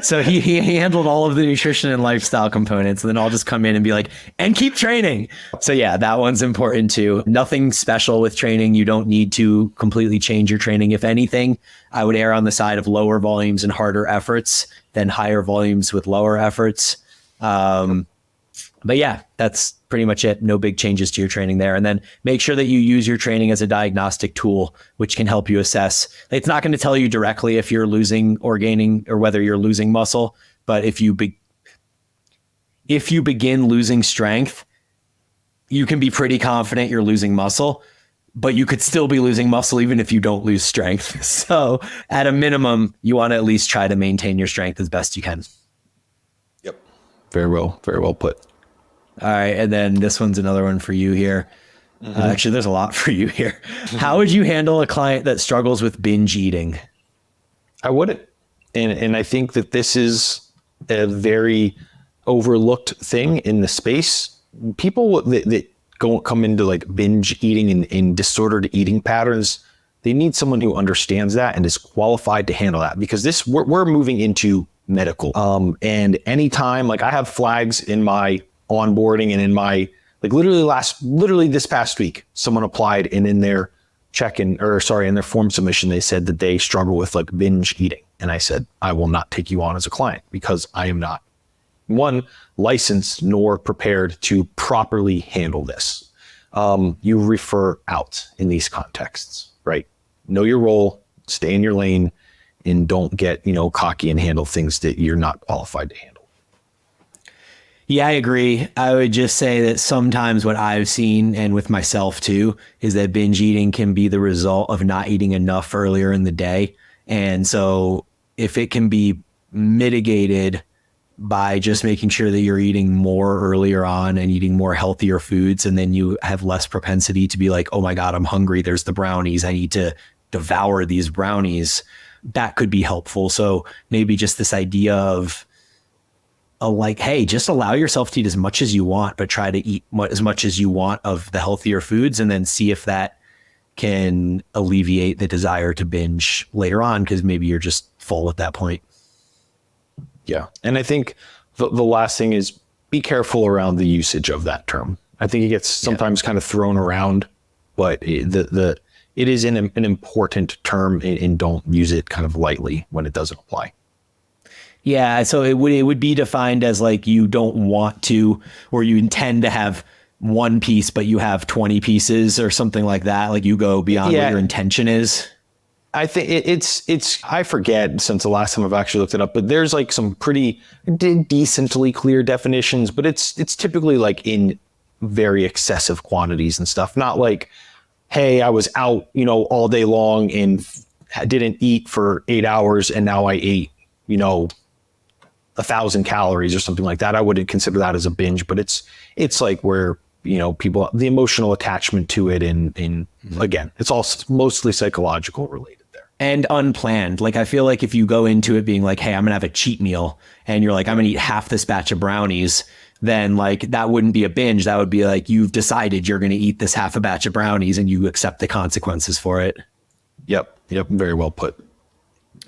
So he handled all of the nutrition and lifestyle components, and then I'll just come in and be like, and keep training. So yeah, that one's important too. Nothing special with training. You don't need to completely change your training. If anything, I would err on the side of lower volumes and harder efforts than higher volumes with lower efforts. But yeah, that's pretty much it. No big changes to your training there. And then make sure that you use your training as a diagnostic tool, which can help you assess. It's not going to tell you directly if you're losing or gaining or whether you're losing muscle. But if you begin losing strength, you can be pretty confident you're losing muscle, but you could still be losing muscle even if you don't lose strength. So at a minimum, you want to at least try to maintain your strength as best you can. Yep. Very well put. All right. And then this one's another one for you here. Actually, there's a lot for you here. How would you handle a client that struggles with binge eating? I wouldn't. And I think that this is a very overlooked thing in the space. People that come into like binge eating and disordered eating patterns, they need someone who understands that and is qualified to handle that, because we're moving into medical. And anytime, like I have flags in my onboarding and in my, like literally this past week, someone applied and in their in their form submission, they said that they struggle with like binge eating. And I said, I will not take you on as a client because I am not, one, licensed nor prepared to properly handle this. You refer out in these contexts, right? Know your role, stay in your lane, and don't get, cocky and handle things that you're not qualified to handle. Yeah, I agree. I would just say that sometimes what I've seen, and with myself too, is that binge eating can be the result of not eating enough earlier in the day. And so if it can be mitigated by just making sure that you're eating more earlier on and eating more healthier foods, and then you have less propensity to be like, oh my God, I'm hungry. There's the brownies. I need to devour these brownies. That could be helpful. So maybe just this idea of like, hey, just allow yourself to eat as much as you want, but try to eat as much as you want of the healthier foods, and then see if that can alleviate the desire to binge later on, because maybe you're just full at that point. Yeah. And I think the last thing is be careful around the usage of that term. I think it gets sometimes kind of thrown around, but it is an important term, and don't use it kind of lightly when it doesn't apply. Yeah, so it would be defined as like you don't want to, or you intend to have one piece, but you have 20 pieces or something like that. Like you go beyond what your intention is. I think it's I forget since the last time I've actually looked it up, but there's like some pretty decently clear definitions, but it's typically like in very excessive quantities and stuff. Not like, hey, I was out, all day long and didn't eat for 8 hours and now I ate, 1,000 calories or something like that. I wouldn't consider that as a binge, but it's like where, people, the emotional attachment to it. And again, it's all mostly psychological related there. And unplanned. Like, I feel like if you go into it being like, hey, I'm going to have a cheat meal, and you're like, I'm going to eat half this batch of brownies, then like that wouldn't be a binge. That would be like, you've decided you're going to eat this half a batch of brownies and you accept the consequences for it. Yep. Very well put.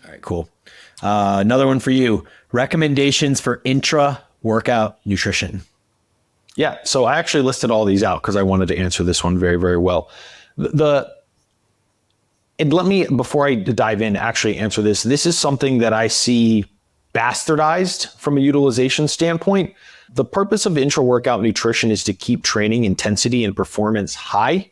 All right, cool. Another one for you. Recommendations for intra-workout nutrition. Yeah, so I actually listed all these out because I wanted to answer this one very, very well. And let me, before I dive in, actually answer this. This is something that I see bastardized from a utilization standpoint. The purpose of intra-workout nutrition is to keep training intensity and performance high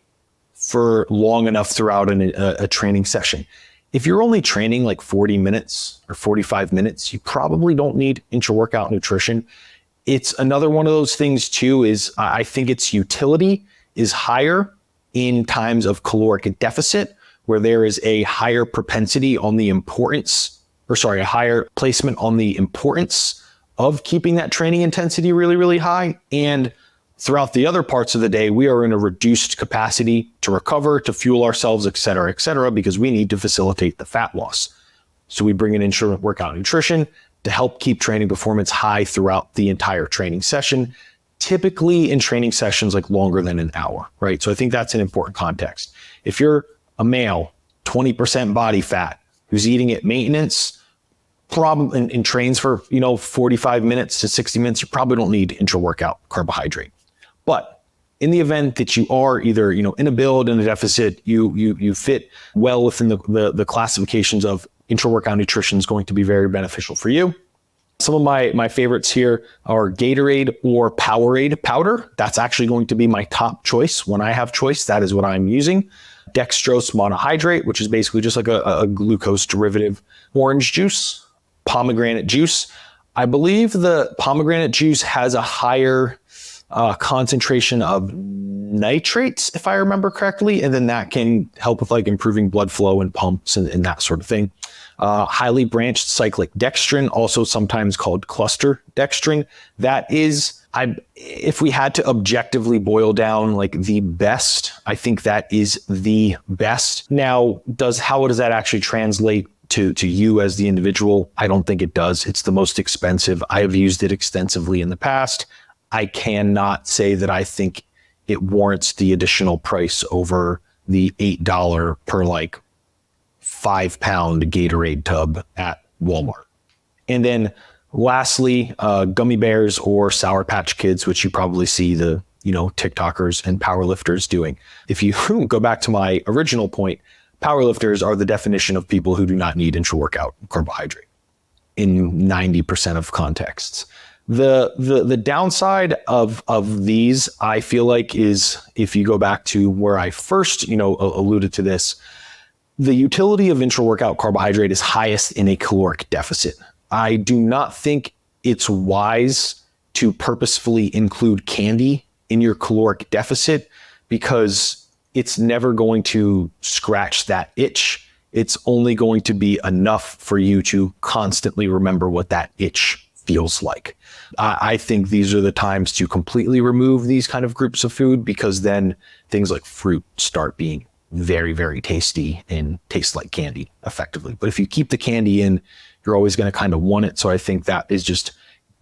for long enough throughout a training session. If you're only training like 40 minutes or 45 minutes, you probably don't need intra-workout nutrition. It's another one of those things too, is I think its utility is higher in times of caloric deficit, where there is a higher propensity on the importance, a higher placement on the importance of keeping that training intensity really, really high. And Throughout the other parts of the day, we are in a reduced capacity to recover, to fuel ourselves, et cetera, because we need to facilitate the fat loss. So we bring in intra-workout nutrition to help keep training performance high throughout the entire training session, typically in training sessions like longer than an hour, right? So I think that's an important context. If you're a male, 20% body fat, who's eating at maintenance, probably and trains for 45 minutes to 60 minutes, you probably don't need intra-workout carbohydrate. But in the event that you are either in a build, in a deficit, you fit well within the classifications of intra-workout nutrition is going to be very beneficial for you. Some of my favorites here are Gatorade or Powerade powder. That's actually going to be my top choice. When I have choice, that is what I'm using. Dextrose monohydrate, which is basically just like a glucose derivative. Orange juice, pomegranate juice. I believe the pomegranate juice has a higher concentration of nitrates, if I remember correctly, and then that can help with like improving blood flow and pumps and that sort of thing. Highly branched cyclic dextrin, also sometimes called cluster dextrin. That is, if we had to objectively boil down like the best, I think that is the best. Now, how does that actually translate to you as the individual? I don't think it does. It's the most expensive. I have used it extensively in the past. I cannot say that I think it warrants the additional price over the $8 per 5-pound Gatorade tub at Walmart. And then lastly, gummy bears or Sour Patch Kids, which you probably see the TikTokers and powerlifters doing. If you go back to my original point, powerlifters are the definition of people who do not need intra-workout carbohydrate in 90% of contexts. The downside of these, I feel like, is if you go back to where I first, alluded to this, the utility of intra-workout carbohydrate is highest in a caloric deficit. I do not think it's wise to purposefully include candy in your caloric deficit because it's never going to scratch that itch. It's only going to be enough for you to constantly remember what that itch feels like. I think these are the times to completely remove these kind of groups of food because then things like fruit start being very, very tasty and taste like candy effectively. But if you keep the candy in, you're always going to kind of want it. So I think that is just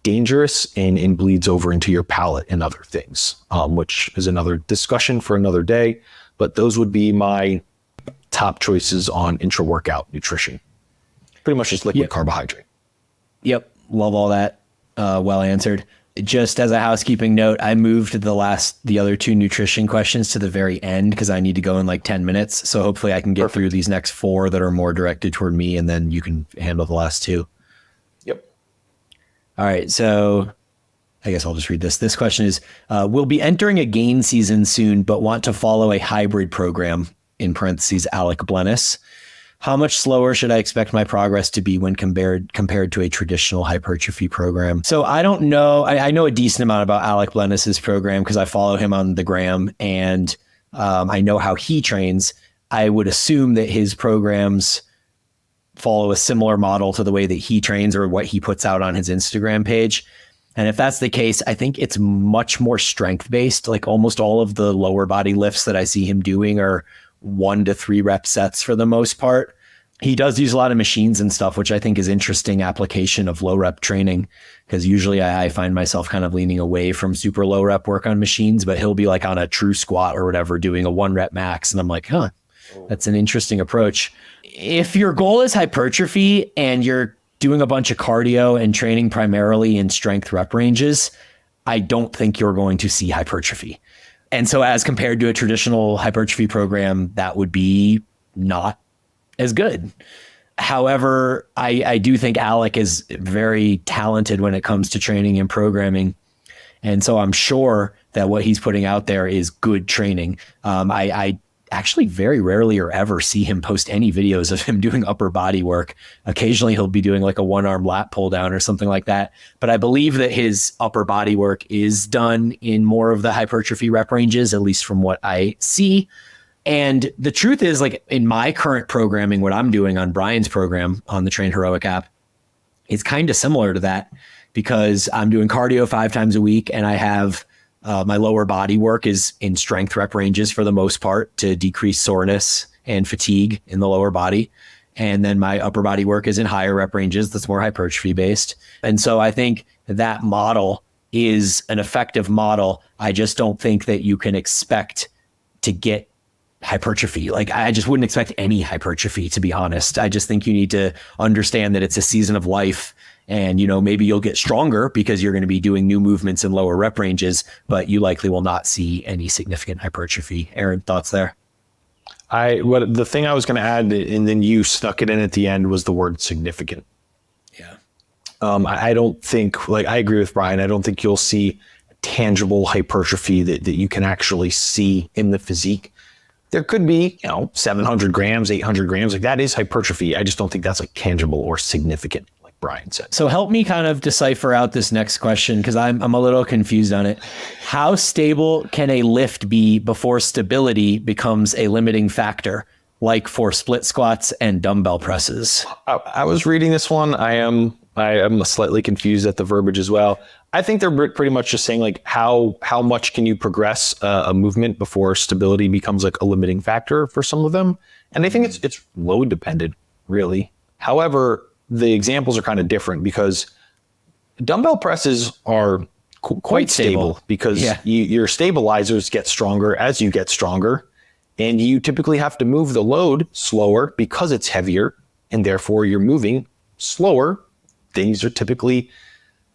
dangerous and bleeds over into your palate and other things, which is another discussion for another day. But those would be my top choices on intra-workout nutrition. Pretty much just liquid carbohydrate. Yep. Love all that. Well answered. Just as a housekeeping note, I moved the other two nutrition questions to the very end because I need to go in 10 minutes. So hopefully I can get through these next 4 that are more directed toward me, and then you can handle the last 2. Yep. All right. So I guess I'll just read this. This question is, we'll be entering a gain season soon, but want to follow a hybrid program, in parentheses, Alec Blenis. How much slower should I expect my progress to be when compared to a traditional hypertrophy program? So I don't know. I know a decent amount about Alec Blenis's program because I follow him on the gram, and I know how he trains. I would assume that his programs follow a similar model to the way that he trains or what he puts out on his Instagram page. And if that's the case, I think it's much more strength based. Like almost all of the lower body lifts that I see him doing are 1 to 3 rep sets for the most part. He does use a lot of machines and stuff, which I think is interesting application of low rep training, because usually I find myself kind of leaning away from super low rep work on machines, but he'll be like on a true squat or whatever, doing a 1 rep max. And I'm like, that's an interesting approach. If your goal is hypertrophy and you're doing a bunch of cardio and training primarily in strength rep ranges, I don't think you're going to see hypertrophy. And so as compared to a traditional hypertrophy program, that would be not as good. However, I do think Alec is very talented when it comes to training and programming. And so I'm sure that what he's putting out there is good training. I actually very rarely or ever see him post any videos of him doing upper body work. Occasionally he'll be doing like a 1-arm lat pull down or something like that. But I believe that his upper body work is done in more of the hypertrophy rep ranges, at least from what I see. And the truth is, like in my current programming, what I'm doing on Brian's program on the Train Heroic app is kind of similar to that, because I'm doing cardio 5 times a week and I have My lower body work is in strength rep ranges for the most part to decrease soreness and fatigue in the lower body. And then my upper body work is in higher rep ranges that's more hypertrophy based. And so I think that model is an effective model. I just don't think that you can expect to get hypertrophy. Like, I just wouldn't expect any hypertrophy, to be honest. I just think you need to understand that it's a season of life, and, you know, maybe you'll get stronger because you're going to be doing new movements in lower rep ranges, but you likely will not see any significant hypertrophy. Aaron, thoughts there? The thing I was going to add, and then you stuck it in at the end, was the word significant. Yeah. I don't think, like, I agree with Brian. I don't think you'll see tangible hypertrophy that you can actually see in the physique. There could be, 700 grams, 800 grams. Like, that is hypertrophy. I just don't think that's like tangible or significant, like Brian said. So help me kind of decipher out this next question, because I'm a little confused on it. How stable can a lift be before stability becomes a limiting factor, like for split squats and dumbbell presses? I was reading this one. I am slightly confused at the verbiage as well. I think they're pretty much just saying, like, how much can you progress a movement before stability becomes like a limiting factor for some of them. And I think it's load dependent, really. However, the examples are kind of different because dumbbell presses are quite stable because your stabilizers get stronger as you get stronger, and you typically have to move the load slower because it's heavier, and therefore you're moving slower. Things are typically,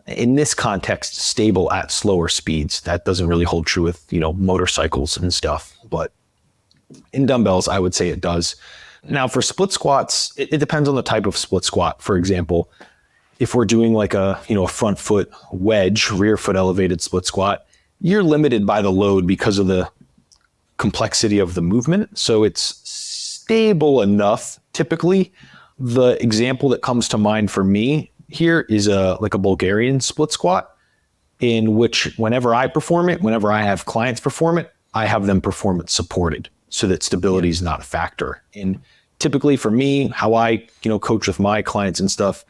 in this context, stable at slower speeds. That doesn't really hold true with, motorcycles and stuff, but in dumbbells, I would say it does. Now, for split squats, it depends on the type of split squat. For example, if we're doing like a front foot wedge, rear foot elevated split squat, you're limited by the load because of the complexity of the movement. So it's stable enough. Typically, the example that comes to mind for me here is a Bulgarian split squat, in which whenever I perform it, whenever I have clients perform it, I have them perform it supported so that stability is not a factor. And typically for me, how I, coach with my clients and stuff,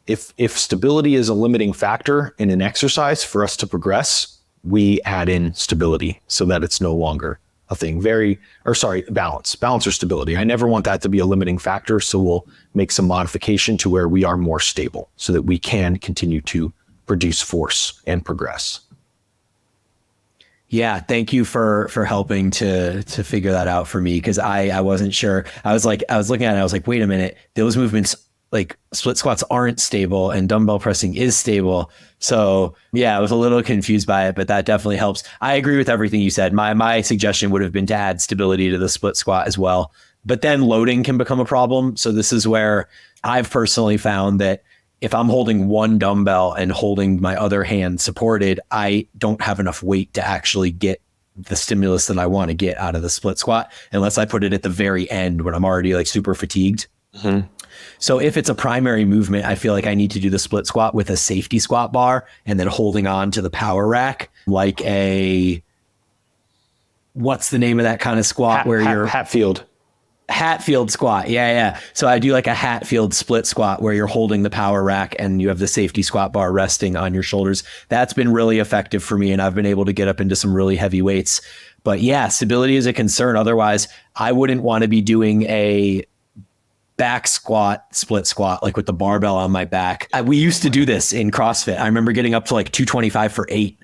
if stability is a limiting factor in an exercise for us to progress, we add in stability so that it's no longer a thing. Balance or stability. I never want that to be a limiting factor. So we'll make some modification to where we are more stable so that we can continue to produce force and progress. Yeah, thank you for helping to figure that out for me, because I wasn't sure. I was looking at it, I was like, wait a minute, those movements, like split squats, aren't stable and dumbbell pressing is stable. So yeah, I was a little confused by it, but that definitely helps. I agree with everything you said. My suggestion would have been to add stability to the split squat as well, but then loading can become a problem. So this is where I've personally found that if I'm holding one dumbbell and holding my other hand supported, I don't have enough weight to actually get the stimulus that I want to get out of the split squat unless I put it at the very end when I'm already like super fatigued. Mm-hmm. So if it's a primary movement, I feel like I need to do the split squat with a safety squat bar and then holding on to the power rack, like what's the name of that kind of squat you're Hatfield squat. Yeah. So I do like a Hatfield split squat where you're holding the power rack and you have the safety squat bar resting on your shoulders. That's been really effective for me, and I've been able to get up into some really heavy weights. But yeah, stability is a concern. Otherwise, I wouldn't want to be doing a back squat, split squat, like with the barbell on my back. We used to do this in CrossFit. I remember getting up to like 225 for 8.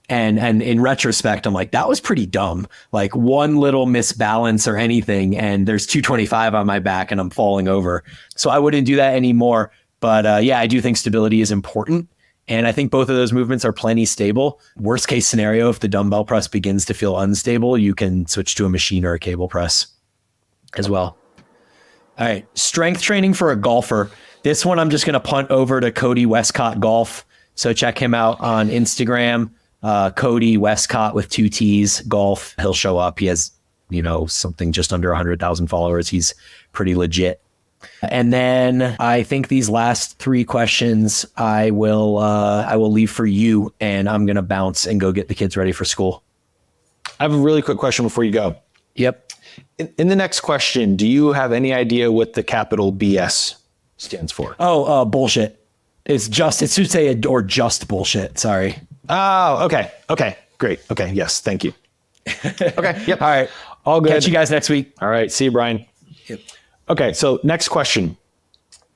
And in retrospect, I'm like, that was pretty dumb. Like one little misbalance or anything, and there's 225 on my back and I'm falling over. So I wouldn't do that anymore. But yeah, I do think stability is important. And I think both of those movements are plenty stable. Worst case scenario, if the dumbbell press begins to feel unstable, you can switch to a machine or a cable press as well. All right, strength training for a golfer. This one I'm just going to punt over to Cody Westcott Golf. So check him out on Instagram. Cody Westcott with 2 T's golf. He'll show up. He has, something just under 100,000 followers. He's pretty legit. And then I think these last 3 questions I will leave for you, and I'm going to bounce and go get the kids ready for school. I have a really quick question before you go. Yep. In the next question, do you have any idea what the capital BS stands for? Oh, bullshit. It should say or just bullshit. Sorry. Oh, okay. Great. Okay. Yes. Thank you. Okay. Yep. All right. All good. Catch you guys next week. All right. See you, Brian. Yep. Okay. So next question.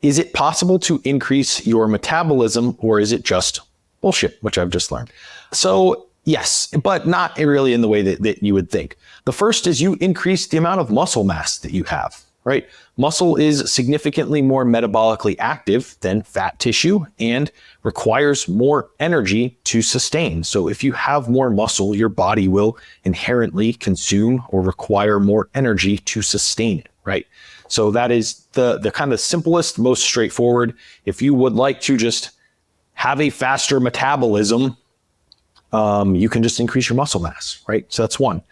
Is it possible to increase your metabolism, or is it just bullshit, which I've just learned? So yes, but not really in the way that you would think. The first is you increase the amount of muscle mass that you have, right? Muscle is significantly more metabolically active than fat tissue and requires more energy to sustain. So if you have more muscle, your body will inherently consume or require more energy to sustain it, right? So that is the kind of simplest, most straightforward. If you would like to just have a faster metabolism, you can just increase your muscle mass, right? So that's one.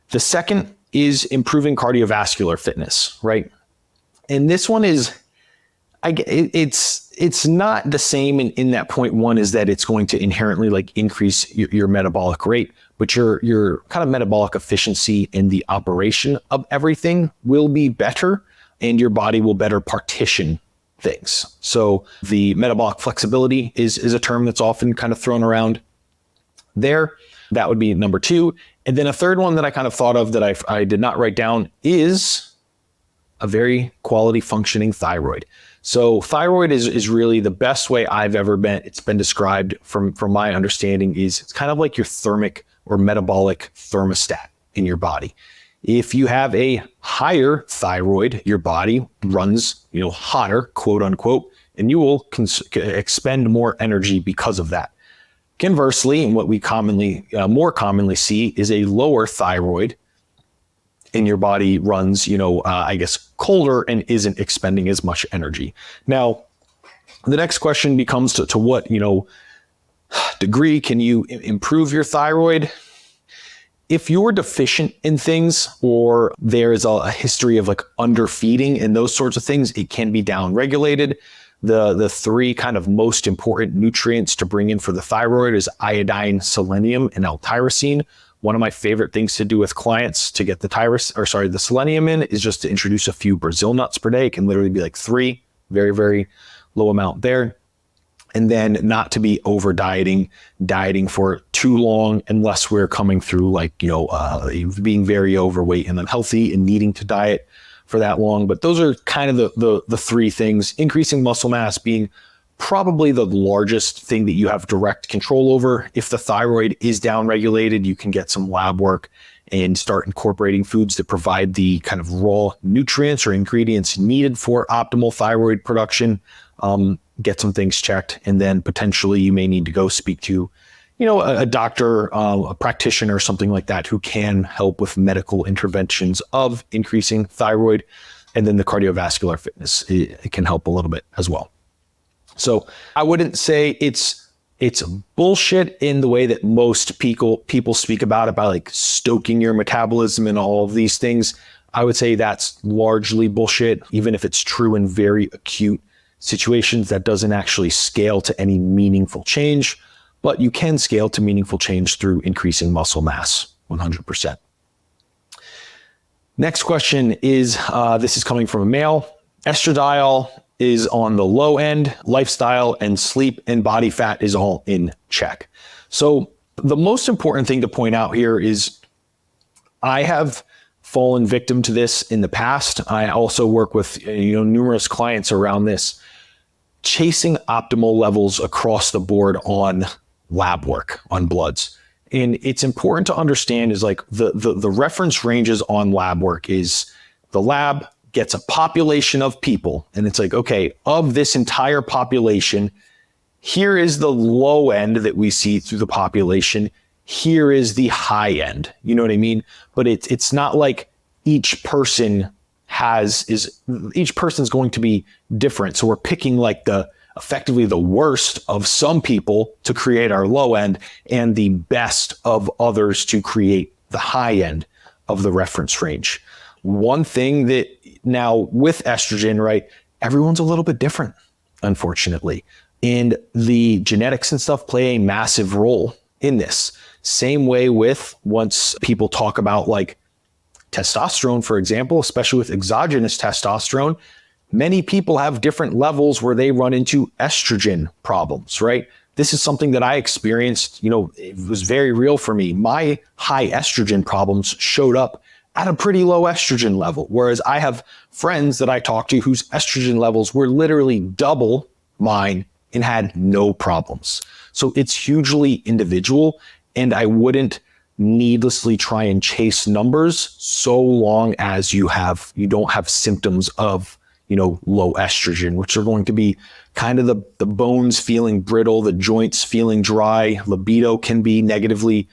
The second is improving cardiovascular fitness, right? And this one is, it's not the same in that point one is that it's going to inherently like increase your metabolic rate, but your kind of metabolic efficiency in the operation of everything will be better, and your body will better partition things. So the metabolic flexibility is a term that's often kind of thrown around there. That would be number two. And then a third one that I kind of thought of that I did not write down is a very quality functioning thyroid. So thyroid is really the best way I've ever it's been described from my understanding is it's kind of like your thermic or metabolic thermostat in your body. If you have a higher thyroid, your body runs, hotter, quote unquote, and you will expend more energy because of that. Conversely, and what we more commonly see is a lower thyroid, and your body runs, colder and isn't expending as much energy. Now, the next question becomes to what, degree can you improve your thyroid? If you're deficient in things, or there is a history of like underfeeding and those sorts of things, it can be downregulated. The three kind of most important nutrients to bring in for the thyroid is iodine, selenium, and L-tyrosine. One of my favorite things to do with clients to get the selenium in is just to introduce a few Brazil nuts per day. It can literally be like 3, very, very low amount there. And then not to be over dieting for too long, unless we're coming through like, being very overweight and unhealthy and needing to diet for that long. But those are kind of the three things. Increasing muscle mass being probably the largest thing that you have direct control over. If the thyroid is downregulated, you can get some lab work and start incorporating foods that provide the kind of raw nutrients or ingredients needed for optimal thyroid production. Get some things checked, and then potentially you may need to go speak to, a doctor, a practitioner, something like that, who can help with medical interventions of increasing thyroid. And then the cardiovascular fitness, it can help a little bit as well. So I wouldn't say it's bullshit in the way that most people speak about like stoking your metabolism and all of these things. I would say that's largely bullshit, even if it's true in very acute situations. That doesn't actually scale to any meaningful change, but you can scale to meaningful change through increasing muscle mass 100%. Next question is, this is coming from a male. Estradiol is on the low end, lifestyle and sleep and body fat is all in check. So the most important thing to point out here is I have fallen victim to this in the past. I also work with numerous clients around this, chasing optimal levels across the board on lab work, on bloods. And it's important to understand is like the reference ranges on lab work is the lab gets a population of people. And it's like, okay, of this entire population, here is the low end that we see through the population. Here is the high end. You know what I mean? But it's not like each person's going to be different. So we're picking like effectively the worst of some people to create our low end and the best of others to create the high end of the reference range. One thing that now with estrogen, right, everyone's a little bit different, unfortunately. And the genetics and stuff play a massive role in this. Same way with once people talk about like testosterone, for example, especially with exogenous testosterone, many people have different levels where they run into estrogen problems, right? this is something that I experienced, it was very real for me. My high estrogen problems showed up at a pretty low estrogen level, whereas I have friends that I talk to whose estrogen levels were literally double mine and had no problems. So it's hugely individual, and I wouldn't needlessly try and chase numbers so long as you don't have symptoms of low estrogen, which are going to be kind of the bones feeling brittle, the joints feeling dry. Libido can be negatively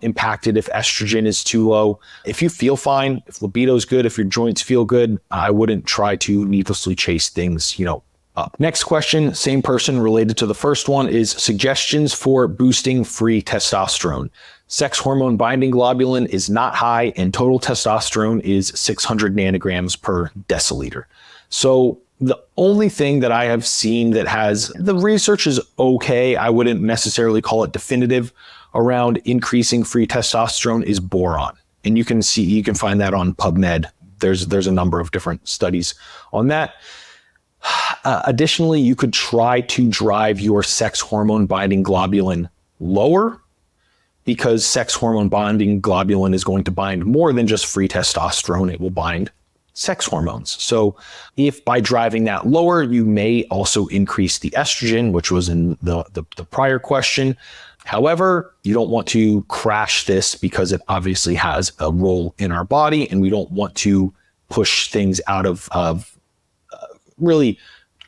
impacted if estrogen is too low. If you feel fine, if libido is good, if your joints feel good, I wouldn't try to needlessly chase things, up. Next question, same person related to the first one, is suggestions for boosting free testosterone. Sex hormone binding globulin is not high, and total testosterone is 600 nanograms per deciliter. So the only thing that I have seen that the research is okay, I wouldn't necessarily call it definitive, around increasing free testosterone is boron. And you can find that on PubMed. There's a number of different studies on that. Additionally, you could try to drive your sex hormone binding globulin lower, because sex hormone binding globulin is going to bind more than just free testosterone. It will bind sex hormones. So if by driving that lower, you may also increase the estrogen, which was in the prior question. However, you don't want to crash this because it obviously has a role in our body, and we don't want to push things out of really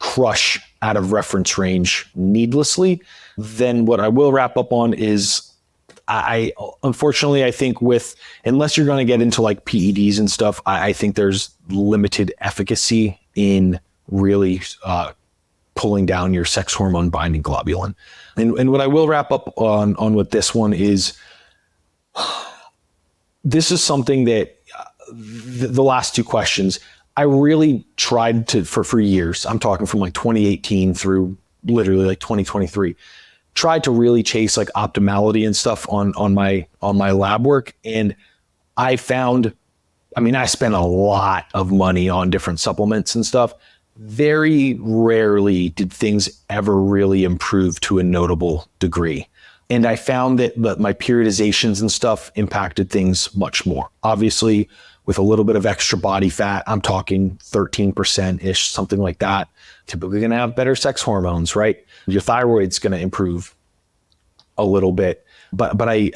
crush out of reference range needlessly. Then what I will wrap up on is unfortunately, I think unless you're going to get into like PEDs and stuff, I think there's limited efficacy in really pulling down your sex hormone binding globulin. And what I will wrap up on with this one is, this is something that the last two questions, I really tried to, for years, I'm talking from like 2018 through literally like 2023, tried to really chase like optimality and stuff on my lab work. And I found, I spent a lot of money on different supplements and stuff. Very rarely did things ever really improve to a notable degree. And I found that my periodizations and stuff impacted things much more. Obviously, with a little bit of extra body fat, I'm talking 13%-ish, something like that, typically going to have better sex hormones, right? Your thyroid's going to improve a little bit. But I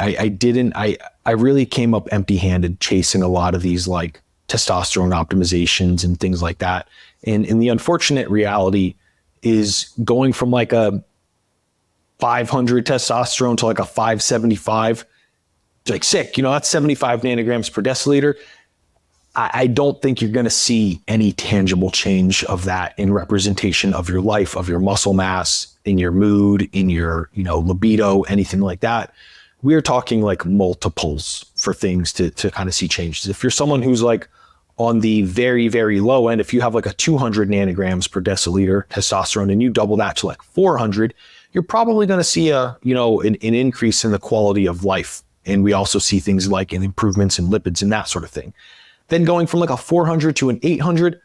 really came up empty-handed chasing a lot of these like testosterone optimizations and things like that. And the unfortunate reality is going from like a 500 testosterone to like a 575, like sick, that's 75 nanograms per deciliter. I don't think you're going to see any tangible change of that in representation of your life, of your muscle mass, in your mood, in your, libido, anything like that. We're talking like multiples for things to kind of see changes. If you're someone who's like on the very, very low end, if you have like a 200 nanograms per deciliter testosterone and you double that to like 400, you're probably going to see an increase in the quality of life. And we also see things like improvements in lipids and that sort of thing. Then going from like a 400 to an 800,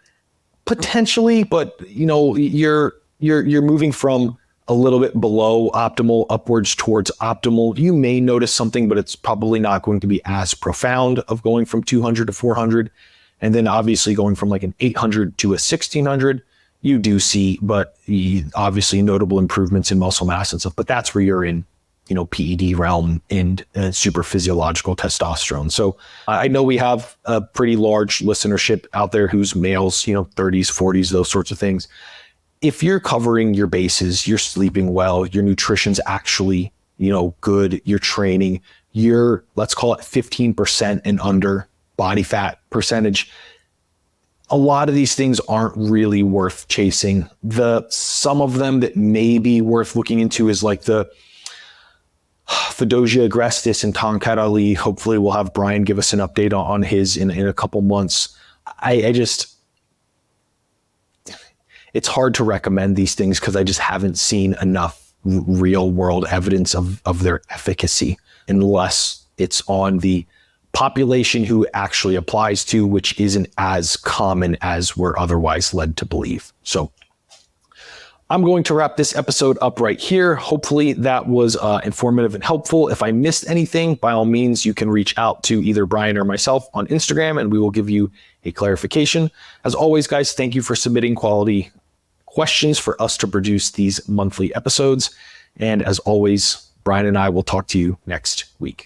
potentially, but you're moving from a little bit below optimal upwards towards optimal. You may notice something, but it's probably not going to be as profound of going from 200 to 400. And then obviously going from like an 800 to a 1600, you do see, but obviously notable improvements in muscle mass and stuff, but that's where you're in, PED realm and super physiological testosterone. So I know we have a pretty large listenership out there who's males, 30s, 40s, those sorts of things. If you're covering your bases, you're sleeping well, your nutrition's actually, good, you're training, you're, let's call it 15% and under body fat percentage, a lot of these things aren't really worth chasing. Some of them that may be worth looking into is like the Fedosia agrestis and Tonkat Ali. Hopefully we'll have Brian give us an update on his in a couple months. It's hard to recommend these things because I just haven't seen enough real world evidence of their efficacy, unless it's on the population who actually applies to, which isn't as common as we're otherwise led to believe. So I'm going to wrap this episode up right here. Hopefully that was informative and helpful. If I missed anything, by all means, you can reach out to either Brian or myself on Instagram and we will give you a clarification. As always, guys, thank you for submitting quality questions for us to produce these monthly episodes. And as always, Brian and I will talk to you next week.